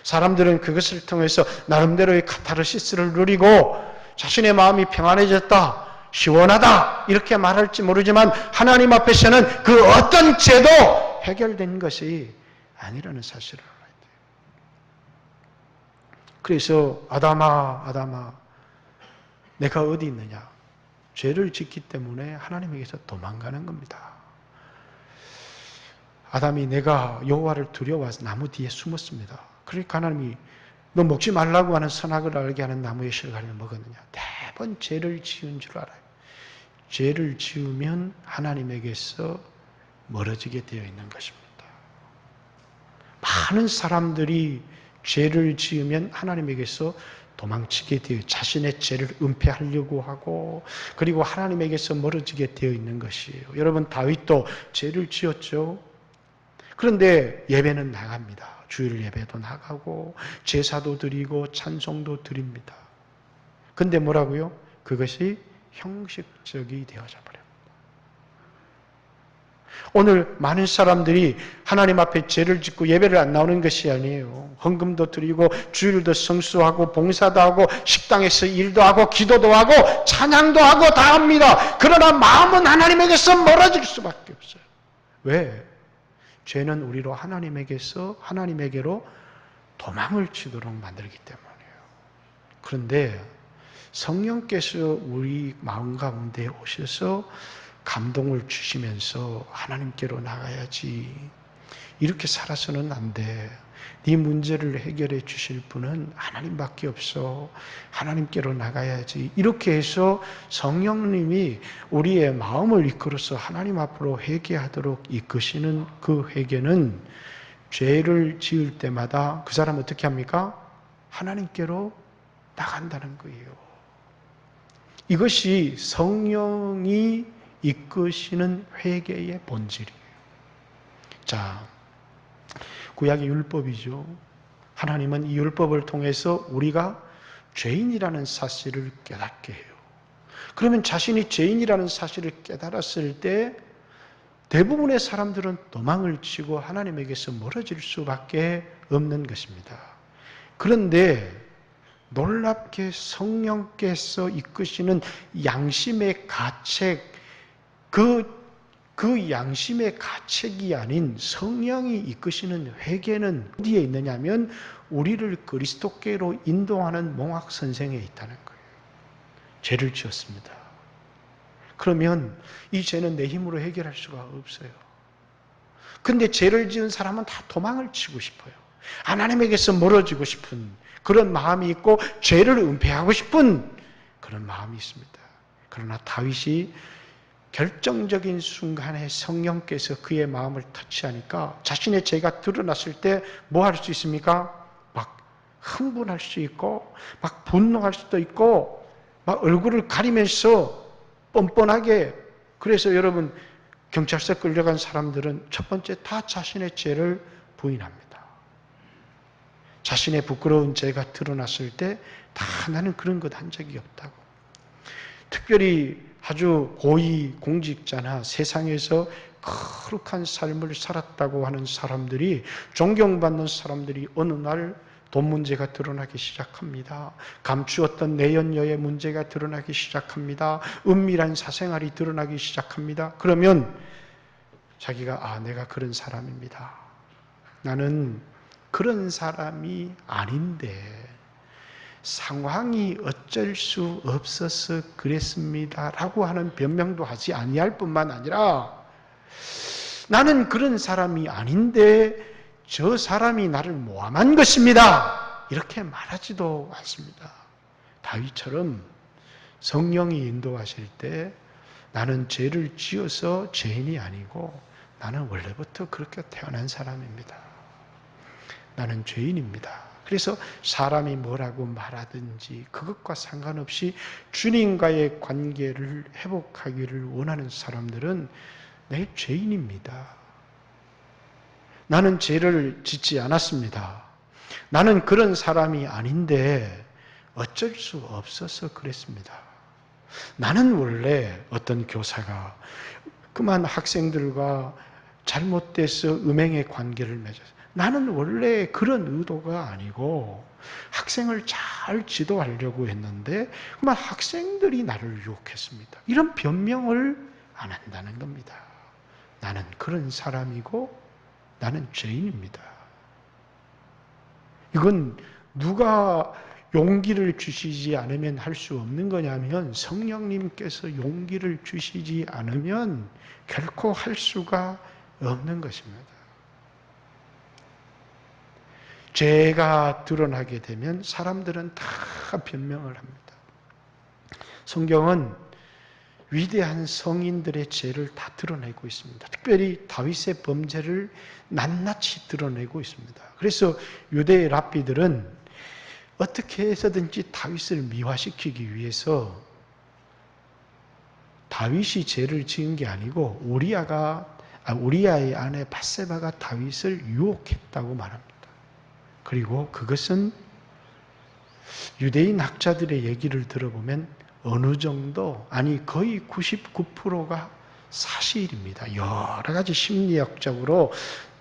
사람들은 그것을 통해서 나름대로의 카타르시스를 누리고 자신의 마음이 평안해졌다, 시원하다 이렇게 말할지 모르지만 하나님 앞에서는 그 어떤 죄도 해결된 것이 아니라는 사실을 알아야 돼요. 그래서 아담아, 아담아, 내가 어디 있느냐? 죄를 짓기 때문에 하나님에게서 도망가는 겁니다. 아담이 내가 여호와를 두려워해서 나무 뒤에 숨었습니다. 그러니까 하나님이 너 먹지 말라고 하는 선악을 알게 하는 나무의 실과를 먹었느냐? 매번 죄를 지은 줄 알아요. 죄를 지으면 하나님에게서 멀어지게 되어 있는 것입니다. 많은 사람들이 죄를 지으면 하나님에게서 도망치게 되어 자신의 죄를 은폐하려고 하고 그리고 하나님에게서 멀어지게 되어 있는 것이에요. 여러분 다윗도 죄를 지었죠. 그런데 예배는 나갑니다. 주일 예배도 나가고 제사도 드리고 찬송도 드립니다. 그런데 뭐라고요? 그것이 형식적이 되어져 버려요. 오늘 많은 사람들이 하나님 앞에 죄를 짓고 예배를 안 나오는 것이 아니에요. 헌금도 드리고 주일도 성수하고 봉사도 하고 식당에서 일도 하고 기도도 하고 찬양도 하고 다 합니다. 그러나 마음은 하나님에게서 멀어질 수밖에 없어요. 왜? 죄는 우리로 하나님에게로 도망을 치도록 만들기 때문이에요. 그런데 성령께서 우리 마음 가운데 오셔서 감동을 주시면서 하나님께로 나가야지. 이렇게 살아서는 안 돼. 네 문제를 해결해 주실 분은 하나님밖에 없어. 하나님께로 나가야지. 이렇게 해서 성령님이 우리의 마음을 이끌어서 하나님 앞으로 회개하도록 이끄시는 그 회개는 죄를 지을 때마다 그 사람 어떻게 합니까? 하나님께로 나간다는 거예요. 이것이 성령이 이끄시는 회개의 본질이에요. 자, 구약의 율법이죠. 하나님은 이 율법을 통해서 우리가 죄인이라는 사실을 깨닫게 해요. 그러면 자신이 죄인이라는 사실을 깨달았을 때 대부분의 사람들은 도망을 치고 하나님에게서 멀어질 수밖에 없는 것입니다. 그런데 놀랍게 성령께서 이끄시는 양심의 가책, 그 양심의 가책이 아닌 성령이 이끄시는 회개는 어디에 있느냐면 우리를 그리스도께로 인도하는 몽학 선생에 있다는 거예요. 죄를 지었습니다. 그러면 이 죄는 내 힘으로 해결할 수가 없어요. 근데 죄를 지은 사람은 다 도망을 치고 싶어요. 하나님에게서 멀어지고 싶은 그런 마음이 있고 죄를 은폐하고 싶은 그런 마음이 있습니다. 그러나 다윗이 결정적인 순간에 성령께서 그의 마음을 터치하니까 자신의 죄가 드러났을 때 뭐 할 수 있습니까? 막 흥분할 수 있고 막 분노할 수도 있고 막 얼굴을 가리면서 뻔뻔하게. 그래서 여러분 경찰서 끌려간 사람들은 첫 번째 다 자신의 죄를 부인합니다. 자신의 부끄러운 죄가 드러났을 때 다 나는 그런 것 한 적이 없다고. 특별히 아주 고위 공직자나 세상에서 거룩한 삶을 살았다고 하는 사람들이, 존경받는 사람들이 어느 날 돈 문제가 드러나기 시작합니다. 감추었던 내연녀의 문제가 드러나기 시작합니다. 은밀한 사생활이 드러나기 시작합니다. 그러면 자기가 내가 그런 사람입니다. 나는 그런 사람이 아닌데 상황이 어쩔 수 없어서 그랬습니다 라고 하는 변명도 하지 아니할 뿐만 아니라 나는 그런 사람이 아닌데 저 사람이 나를 모함한 것입니다 이렇게 말하지도 않습니다. 다윗처럼 성령이 인도하실 때 나는 죄를 지어서 죄인이 아니고 나는 원래부터 그렇게 태어난 사람입니다. 나는 죄인입니다. 그래서 사람이 뭐라고 말하든지 그것과 상관없이 주님과의 관계를 회복하기를 원하는 사람들은 내 죄인입니다. 나는 죄를 짓지 않았습니다. 나는 그런 사람이 아닌데 어쩔 수 없어서 그랬습니다. 나는 원래 어떤 교사가 그만 학생들과 잘못돼서 음행의 관계를 맺었어요. 나는 원래 그런 의도가 아니고 학생을 잘 지도하려고 했는데 그만 학생들이 나를 유혹했습니다. 이런 변명을 안 한다는 겁니다. 나는 그런 사람이고 나는 죄인입니다. 이건 누가 용기를 주시지 않으면 할 수 없는 거냐면 성령님께서 용기를 주시지 않으면 결코 할 수가 없는 것입니다. 죄가 드러나게 되면 사람들은 다 변명을 합니다. 성경은 위대한 성인들의 죄를 다 드러내고 있습니다. 특별히 다윗의 범죄를 낱낱이 드러내고 있습니다. 그래서 유대의 랍비들은 어떻게 해서든지 다윗을 미화시키기 위해서 다윗이 죄를 지은 게 아니고 우리아의 아내 밧세바가 다윗을 유혹했다고 말합니다. 그리고 그것은 유대인 학자들의 얘기를 들어보면 어느 정도, 아니 거의 99%가 사실입니다. 여러 가지 심리학적으로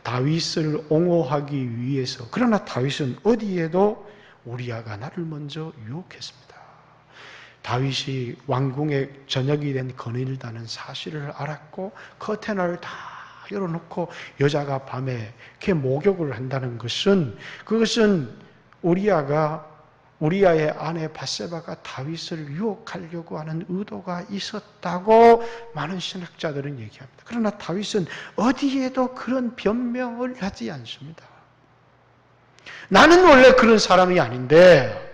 다윗을 옹호하기 위해서. 그러나 다윗은 어디에도 우리아가 나를 먼저 유혹했습니다. 다윗이 왕궁에 전역이 된 거닐다는 사실을 알았고 커튼을 다 열어놓고 여자가 밤에 이렇게 목욕을 한다는 것은, 그것은 우리아의 아내 밧세바가 다윗을 유혹하려고 하는 의도가 있었다고 많은 신학자들은 얘기합니다. 그러나 다윗은 어디에도 그런 변명을 하지 않습니다. 나는 원래 그런 사람이 아닌데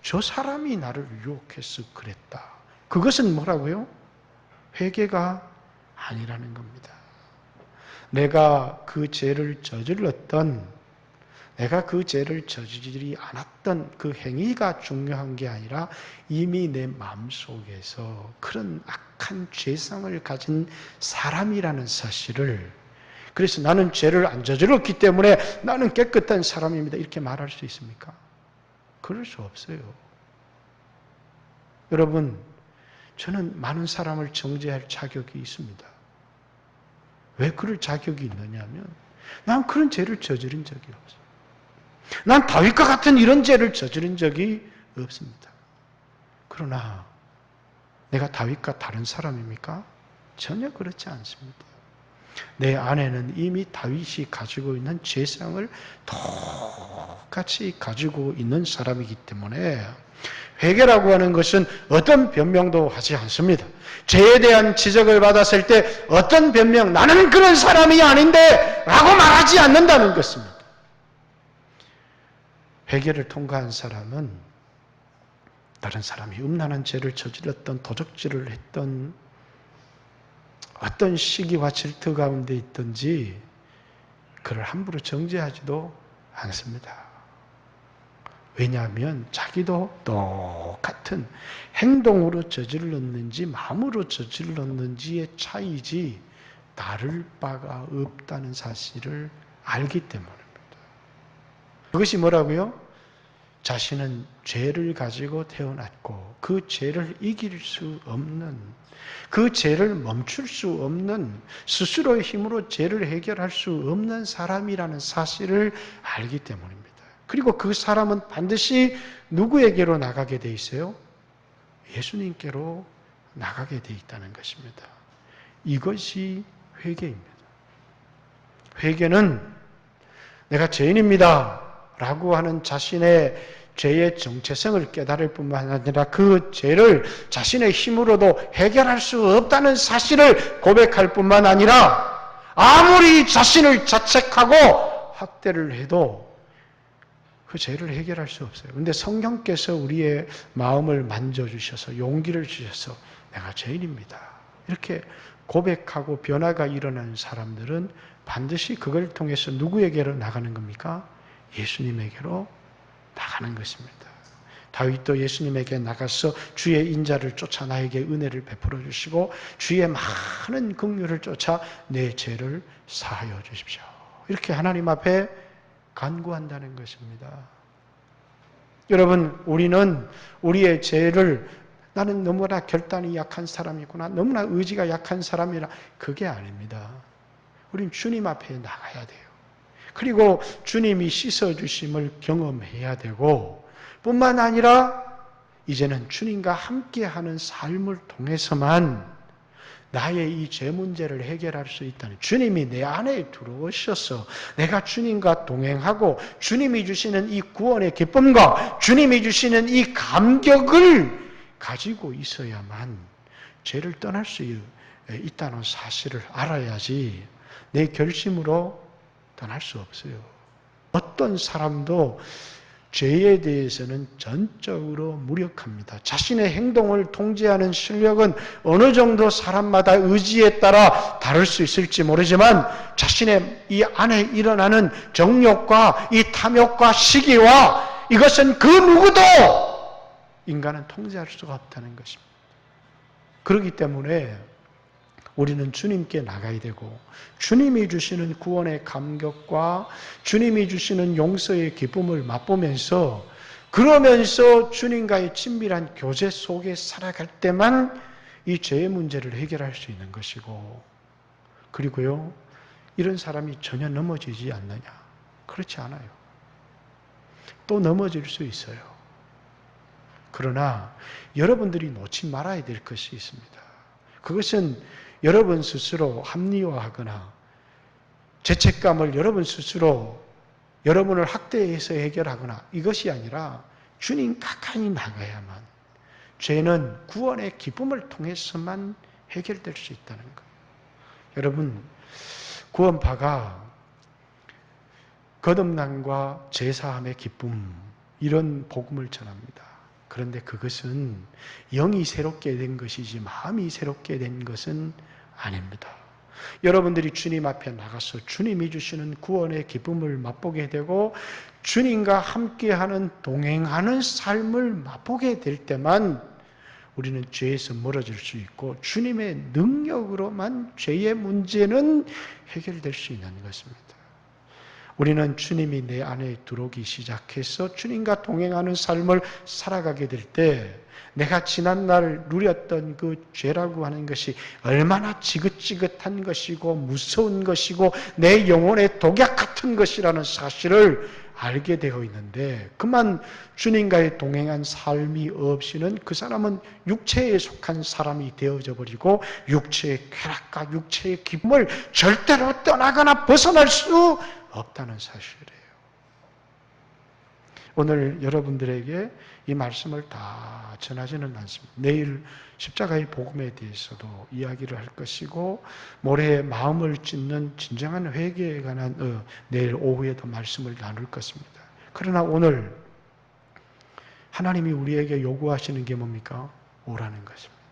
저 사람이 나를 유혹해서 그랬다. 그것은 뭐라고요? 회개가 아니라는 겁니다. 내가 그 죄를 저질렀던, 내가 그 죄를 저지르지 않았던 그 행위가 중요한 게 아니라 이미 내 마음속에서 그런 악한 죄성을 가진 사람이라는 사실을, 그래서 나는 죄를 안 저질렀기 때문에 나는 깨끗한 사람입니다, 이렇게 말할 수 있습니까? 그럴 수 없어요. 여러분, 저는 많은 사람을 정죄할 자격이 있습니다. 왜 그럴 자격이 있느냐면 난 그런 죄를 저지른 적이 없어요. 난 다윗과 같은 이런 죄를 저지른 적이 없습니다. 그러나 내가 다윗과 다른 사람입니까? 전혀 그렇지 않습니다. 내 안에는 이미 다윗이 가지고 있는 죄성을 똑같이 가지고 있는 사람이기 때문에 회개라고 하는 것은 어떤 변명도 하지 않습니다. 죄에 대한 지적을 받았을 때 어떤 변명, 나는 그런 사람이 아닌데 라고 말하지 않는다는 것입니다. 회개를 통과한 사람은 다른 사람이 음란한 죄를 저질렀던, 도적질을 했던, 어떤 시기와 질투 가운데 있든지 그를 함부로 정죄하지도 않습니다. 왜냐하면 자기도 똑같은 행동으로 저질렀는지 마음으로 저질렀는지의 차이지 다를 바가 없다는 사실을 알기 때문입니다. 그것이 뭐라고요? 자신은 죄를 가지고 태어났고 그 죄를 이길 수 없는, 그 죄를 멈출 수 없는, 스스로의 힘으로 죄를 해결할 수 없는 사람이라는 사실을 알기 때문입니다. 그리고 그 사람은 반드시 누구에게로 나가게 돼 있어요? 예수님께로 나가게 돼 있다는 것입니다. 이것이 회개입니다. 회개는 내가 죄인입니다 라고 하는 자신의 죄의 정체성을 깨달을 뿐만 아니라 그 죄를 자신의 힘으로도 해결할 수 없다는 사실을 고백할 뿐만 아니라 아무리 자신을 자책하고 학대를 해도 그 죄를 해결할 수 없어요. 그런데 성령께서 우리의 마음을 만져주셔서 용기를 주셔서 내가 죄인입니다, 이렇게 고백하고 변화가 일어나는 사람들은 반드시 그걸 통해서 누구에게로 나가는 겁니까? 예수님에게로 나가는 것입니다. 다윗도 예수님에게 나가서 주의 인자를 쫓아 나에게 은혜를 베풀어 주시고 주의 많은 긍휼을 쫓아 내 죄를 사하여 주십시오, 이렇게 하나님 앞에 간구한다는 것입니다. 여러분, 우리는 우리의 죄를, 나는 너무나 결단이 약한 사람이구나, 너무나 의지가 약한 사람이라, 그게 아닙니다. 우린 주님 앞에 나가야 돼요. 그리고 주님이 씻어주심을 경험해야 되고, 뿐만 아니라 이제는 주님과 함께하는 삶을 통해서만 나의 이 죄 문제를 해결할 수 있다는, 주님이 내 안에 들어오셔서 내가 주님과 동행하고 주님이 주시는 이 구원의 기쁨과 주님이 주시는 이 감격을 가지고 있어야만 죄를 떠날 수 있다는 사실을 알아야지 내 결심으로 떠날 수 없어요. 어떤 사람도 죄에 대해서는 전적으로 무력합니다. 자신의 행동을 통제하는 실력은 어느 정도 사람마다 의지에 따라 다를 수 있을지 모르지만 자신의 이 안에 일어나는 정욕과 이 탐욕과 시기와 이것은 그 누구도 인간은 통제할 수가 없다는 것입니다. 그렇기 때문에 우리는 주님께 나가야 되고 주님이 주시는 구원의 감격과 주님이 주시는 용서의 기쁨을 맛보면서, 그러면서 주님과의 친밀한 교제 속에 살아갈 때만 이 죄의 문제를 해결할 수 있는 것이고, 그리고요, 이런 사람이 전혀 넘어지지 않느냐? 그렇지 않아요. 또 넘어질 수 있어요. 그러나 여러분들이 놓지 말아야 될 것이 있습니다. 그것은 여러분 스스로 합리화하거나 죄책감을 여러분 스스로 여러분을 학대해서 해결하거나 이것이 아니라 주님 가까이 나가야만, 죄는 구원의 기쁨을 통해서만 해결될 수 있다는 것. 여러분, 구원파가 거듭남과 제사함의 기쁨, 이런 복음을 전합니다. 그런데 그것은 영이 새롭게 된 것이지 마음이 새롭게 된 것은 아닙니다. 여러분들이 주님 앞에 나가서 주님이 주시는 구원의 기쁨을 맛보게 되고 주님과 함께하는 동행하는 삶을 맛보게 될 때만 우리는 죄에서 멀어질 수 있고 주님의 능력으로만 죄의 문제는 해결될 수 있는 것입니다. 우리는 주님이 내 안에 들어오기 시작해서 주님과 동행하는 삶을 살아가게 될 때 내가 지난날 누렸던 그 죄라고 하는 것이 얼마나 지긋지긋한 것이고 무서운 것이고 내 영혼의 독약 같은 것이라는 사실을 알게 되어 있는데 그만 주님과의 동행한 삶이 없이는 그 사람은 육체에 속한 사람이 되어져 버리고 육체의 쾌락과 육체의 기쁨을 절대로 떠나거나 벗어날 수 없다는 사실이에요. 오늘 여러분들에게 이 말씀을 다 전하지는 않습니다. 내일 십자가의 복음에 대해서도 이야기를 할 것이고 모레 마음을 찢는 진정한 회개에 관한 내일 오후에도 말씀을 나눌 것입니다. 그러나 오늘 하나님이 우리에게 요구하시는 게 뭡니까? 오라는 것입니다.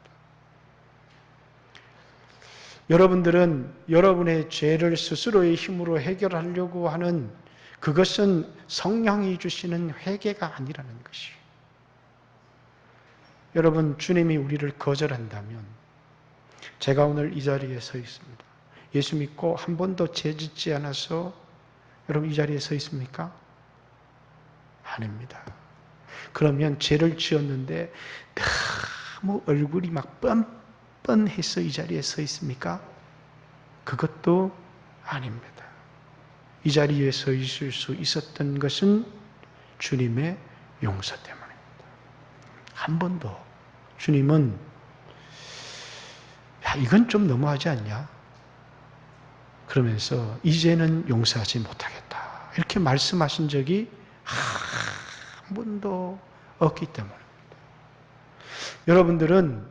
여러분들은 여러분의 죄를 스스로의 힘으로 해결하려고 하는 그것은 성령이 주시는 회개가 아니라는 것이에요. 여러분, 주님이 우리를 거절한다면 제가 오늘 이 자리에 서 있습니다. 예수 믿고 한 번도 죄 짓지 않아서 여러분 이 자리에 서 있습니까? 아닙니다. 그러면 죄를 지었는데 너무 얼굴이 막 뻔뻔해서 이 자리에 서 있습니까? 그것도 아닙니다. 이 자리에 서 있을 수 있었던 것은 주님의 용서 때문입니다. 한 번도 주님은 야, 이건 좀 너무하지 않냐? 그러면서 이제는 용서하지 못하겠다. 이렇게 말씀하신 적이 한 번도 없기 때문입니다. 여러분들은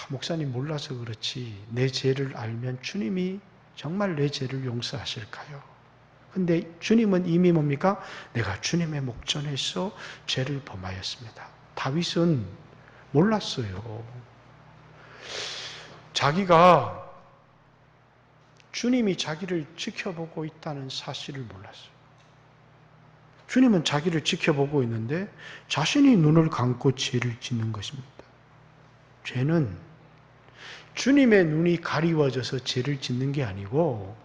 목사님 몰라서 그렇지 내 죄를 알면 주님이 정말 내 죄를 용서하실까요? 근데 주님은 이미 뭡니까? 내가 주님의 목전에서 죄를 범하였습니다. 다윗은 몰랐어요. 자기가 주님이 자기를 지켜보고 있다는 사실을 몰랐어요. 주님은 자기를 지켜보고 있는데 자신이 눈을 감고 죄를 짓는 것입니다. 죄는 주님의 눈이 가리워져서 죄를 짓는 게 아니고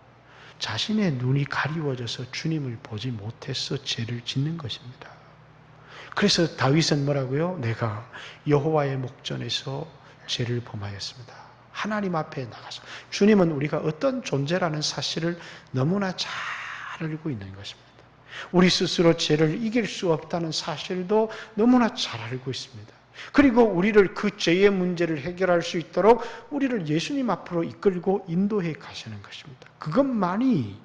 자신의 눈이 가리워져서 주님을 보지 못해서 죄를 짓는 것입니다. 그래서 다윗은 뭐라고요? 내가 여호와의 목전에서 죄를 범하였습니다. 하나님 앞에 나가서 주님은 우리가 어떤 존재라는 사실을 너무나 잘 알고 있는 것입니다. 우리 스스로 죄를 이길 수 없다는 사실도 너무나 잘 알고 있습니다. 그리고 우리를 그 죄의 문제를 해결할 수 있도록 우리를 예수님 앞으로 이끌고 인도해 가시는 것입니다. 그것만이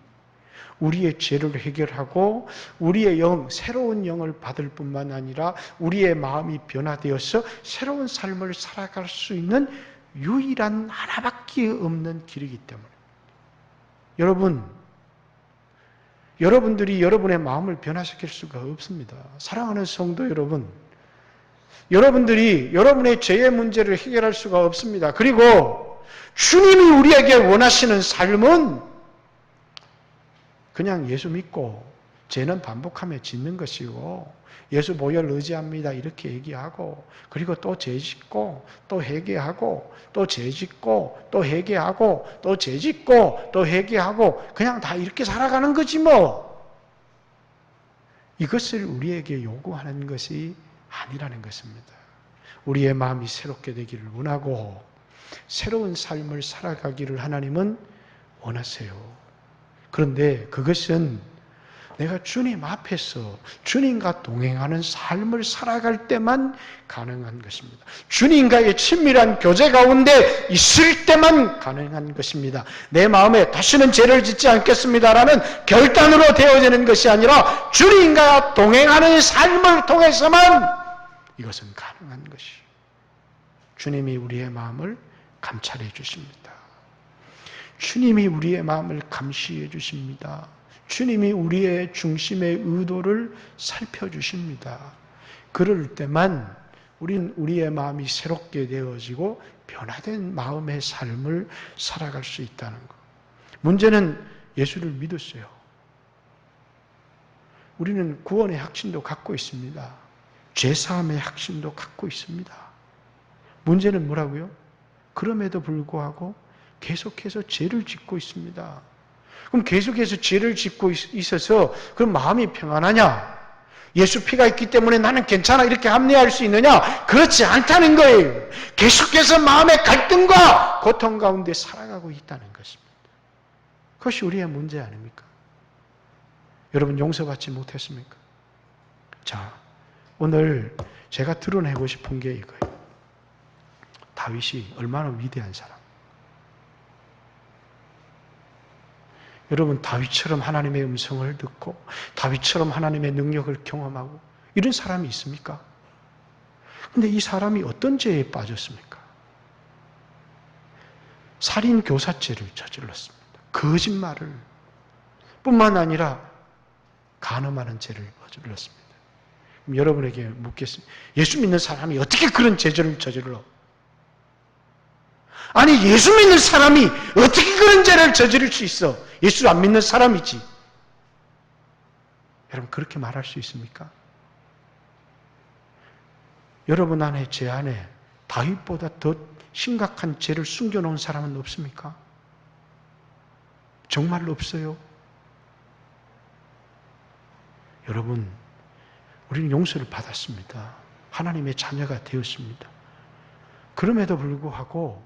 우리의 죄를 해결하고 우리의 영, 새로운 영을 받을 뿐만 아니라 우리의 마음이 변화되어서 새로운 삶을 살아갈 수 있는 유일한 하나밖에 없는 길이기 때문에 여러분들이 여러분의 마음을 변화시킬 수가 없습니다. 사랑하는 성도 여러분, 여러분들이 여러분의 죄의 문제를 해결할 수가 없습니다. 그리고 주님이 우리에게 원하시는 삶은 그냥 예수 믿고 죄는 반복하며 짓는 것이고 예수 보혈 의지합니다 이렇게 얘기하고 그리고 또 죄 짓고 또 회개하고 또 죄 짓고 또 회개하고 또 죄 짓고 또 회개하고 그냥 다 이렇게 살아가는 거지 뭐. 이것을 우리에게 요구하는 것이 아니라는 것입니다. 우리의 마음이 새롭게 되기를 원하고 새로운 삶을 살아가기를 하나님은 원하세요. 그런데 그것은 내가 주님 앞에서 주님과 동행하는 삶을 살아갈 때만 가능한 것입니다. 주님과의 친밀한 교제 가운데 있을 때만 가능한 것입니다. 내 마음에 다시는 죄를 짓지 않겠습니다라는 결단으로 되어지는 것이 아니라 주님과 동행하는 삶을 통해서만 이것은 가능한 것이에요. 주님이 우리의 마음을 감찰해 주십니다. 주님이 우리의 마음을 감시해 주십니다. 주님이 우리의 중심의 의도를 살펴주십니다. 그럴 때만 우리는 우리의 마음이 새롭게 되어지고 변화된 마음의 삶을 살아갈 수 있다는 것. 문제는 예수를 믿었어요. 우리는 구원의 확신도 갖고 있습니다. 죄사함의 확신도 갖고 있습니다. 문제는 뭐라고요? 그럼에도 불구하고 계속해서 죄를 짓고 있습니다. 그럼 계속해서 죄를 짓고 있어서 그럼 마음이 평안하냐? 예수 피가 있기 때문에 나는 괜찮아 이렇게 합리화할 수 있느냐? 그렇지 않다는 거예요. 계속해서 마음의 갈등과 고통 가운데 살아가고 있다는 것입니다. 그것이 우리의 문제 아닙니까? 여러분 용서받지 못했습니까? 자, 오늘 제가 드러내고 싶은 게 이거예요. 다윗이 얼마나 위대한 사람. 여러분 다윗처럼 하나님의 음성을 듣고 다윗처럼 하나님의 능력을 경험하고 이런 사람이 있습니까? 근데 이 사람이 어떤 죄에 빠졌습니까? 살인 교사죄를 저질렀습니다. 거짓말을 뿐만 아니라 간음하는 죄를 저질렀습니다. 그럼 여러분에게 묻겠습니다. 예수 믿는 사람이 어떻게 그런 죄를 저질러? 아니 예수 믿는 사람이 어떻게 그런 죄를 저지를 수 있어? 예수 안 믿는 사람이지. 여러분 그렇게 말할 수 있습니까? 여러분 안에 제 안에 다윗보다 더 심각한 죄를 숨겨놓은 사람은 없습니까? 정말로 없어요. 여러분 우리는 용서를 받았습니다. 하나님의 자녀가 되었습니다. 그럼에도 불구하고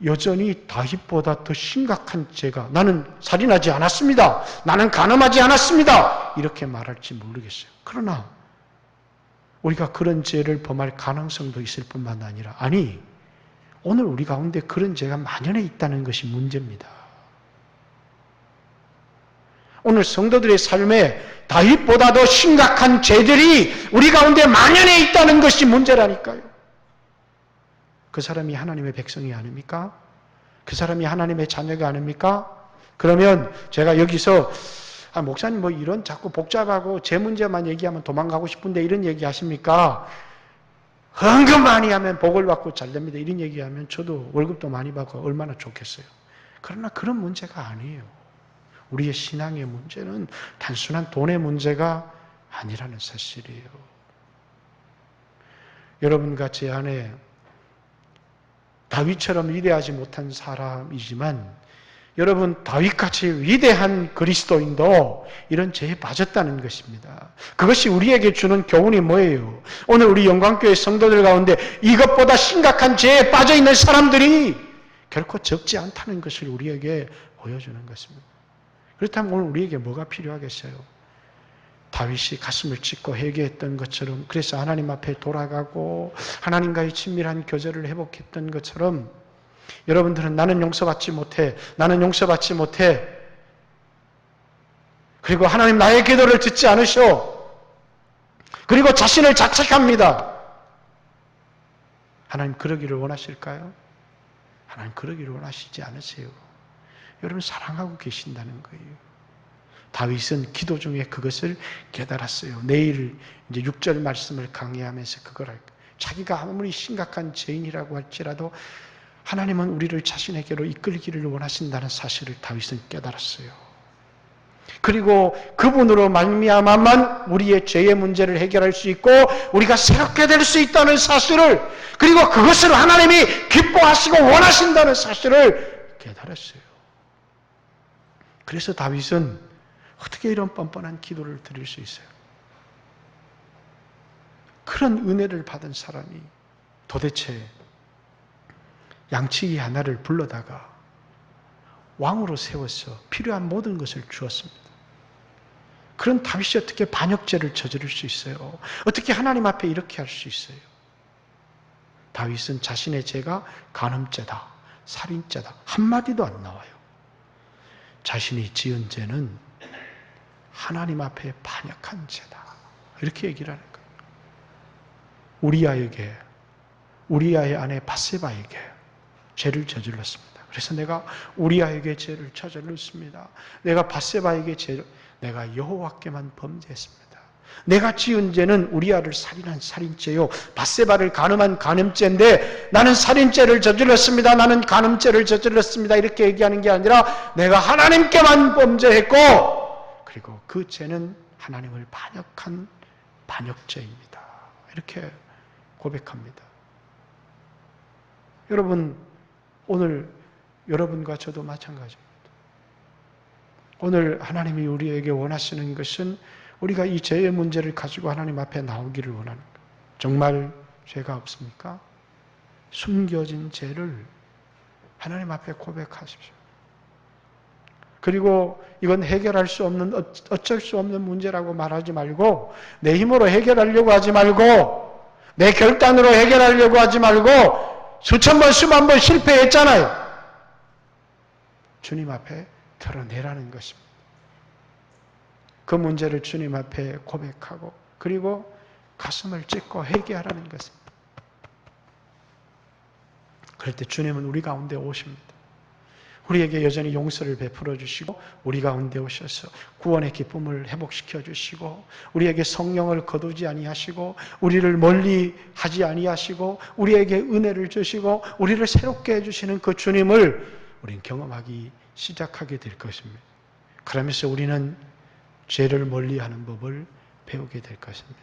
여전히 다윗보다 더 심각한 죄가 나는 살인하지 않았습니다. 나는 간음하지 않았습니다. 이렇게 말할지 모르겠어요. 그러나 우리가 그런 죄를 범할 가능성도 있을 뿐만 아니라 아니 오늘 우리 가운데 그런 죄가 만연해 있다는 것이 문제입니다. 오늘 성도들의 삶에 다윗보다 더 심각한 죄들이 우리 가운데 만연해 있다는 것이 문제라니까요. 그 사람이 하나님의 백성이 아닙니까? 그 사람이 하나님의 자녀가 아닙니까? 그러면 제가 여기서 목사님 뭐 이런 자꾸 복잡하고 제 문제만 얘기하면 도망가고 싶은데 이런 얘기 하십니까? 헌금 많이 하면 복을 받고 잘 됩니다. 이런 얘기하면 저도 월급도 많이 받고 얼마나 좋겠어요. 그러나 그런 문제가 아니에요. 우리의 신앙의 문제는 단순한 돈의 문제가 아니라는 사실이에요. 여러분과 제 안에 다윗처럼 위대하지 못한 사람이지만 여러분 다윗같이 위대한 그리스도인도 이런 죄에 빠졌다는 것입니다. 그것이 우리에게 주는 교훈이 뭐예요? 오늘 우리 영광교회 성도들 가운데 이것보다 심각한 죄에 빠져있는 사람들이 결코 적지 않다는 것을 우리에게 보여주는 것입니다. 그렇다면 오늘 우리에게 뭐가 필요하겠어요? 다윗이 가슴을 찢고 회개했던 것처럼 그래서 하나님 앞에 돌아가고 하나님과의 친밀한 교제를 회복했던 것처럼 여러분들은 나는 용서받지 못해. 나는 용서받지 못해. 그리고 하나님 나의 기도를 듣지 않으셔. 그리고 자신을 자책합니다. 하나님 그러기를 원하실까요? 하나님 그러기를 원하시지 않으세요. 여러분 사랑하고 계신다는 거예요. 다윗은 기도 중에 그것을 깨달았어요. 내일 이제 6절 말씀을 강의하면서 그걸 할 거예요. 자기가 아무리 심각한 죄인이라고 할지라도 하나님은 우리를 자신에게로 이끌기를 원하신다는 사실을 다윗은 깨달았어요. 그리고 그분으로 말미암아만 우리의 죄의 문제를 해결할 수 있고 우리가 새롭게 될 수 있다는 사실을 그리고 그것을 하나님이 기뻐하시고 원하신다는 사실을 깨달았어요. 그래서 다윗은 어떻게 이런 뻔뻔한 기도를 드릴 수 있어요? 그런 은혜를 받은 사람이 도대체 양치기 하나를 불러다가 왕으로 세워서 필요한 모든 것을 주었습니다. 그런 다윗이 어떻게 반역죄를 저지를 수 있어요? 어떻게 하나님 앞에 이렇게 할 수 있어요? 다윗은 자신의 죄가 간음죄다, 살인죄다 한마디도 안 나와요. 자신이 지은 죄는 하나님 앞에 반역한 죄다. 이렇게 얘기를 하는 거예요. 우리아의 아내 밧세바에게 죄를 저질렀습니다. 그래서 내가 우리아에게 죄를 저질렀습니다. 내가 밧세바에게 내가 여호와께만 범죄했습니다. 내가 지은 죄는 우리아를 살인한 살인죄요, 밧세바를 간음한 간음죄인데 나는 살인죄를 저질렀습니다. 나는 간음죄를 저질렀습니다. 이렇게 얘기하는 게 아니라 내가 하나님께만 범죄했고, 그리고 그 죄는 하나님을 반역한 반역죄입니다. 이렇게 고백합니다. 여러분, 오늘 여러분과 저도 마찬가지입니다. 오늘 하나님이 우리에게 원하시는 것은 우리가 이 죄의 문제를 가지고 하나님 앞에 나오기를 원하는 거예요. 정말 죄가 없습니까? 숨겨진 죄를 하나님 앞에 고백하십시오. 그리고 이건 해결할 수 없는, 어쩔 수 없는 문제라고 말하지 말고, 내 힘으로 해결하려고 하지 말고, 내 결단으로 해결하려고 하지 말고, 수천 번, 수만 번 실패했잖아요. 주님 앞에 털어내라는 것입니다. 그 문제를 주님 앞에 고백하고, 그리고 가슴을 찢고 회개하라는 것입니다. 그럴 때 주님은 우리 가운데 오십니다. 우리에게 여전히 용서를 베풀어 주시고, 우리 가운데 오셔서 구원의 기쁨을 회복시켜 주시고, 우리에게 성령을 거두지 아니하시고, 우리를 멀리 하지 아니하시고, 우리에게 은혜를 주시고, 우리를 새롭게 해주시는 그 주님을 우리는 경험하기 시작하게 될 것입니다. 그러면서 우리는 죄를 멀리하는 법을 배우게 될 것입니다.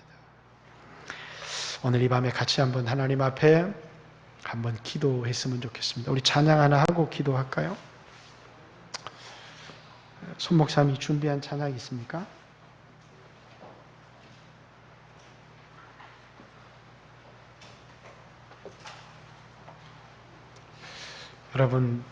오늘 이 밤에 같이 한번 하나님 앞에 한번 기도했으면 좋겠습니다. 우리 찬양 하나 하고 기도할까요? 손 목사님이 준비한 찬양이 있습니까? 여러분,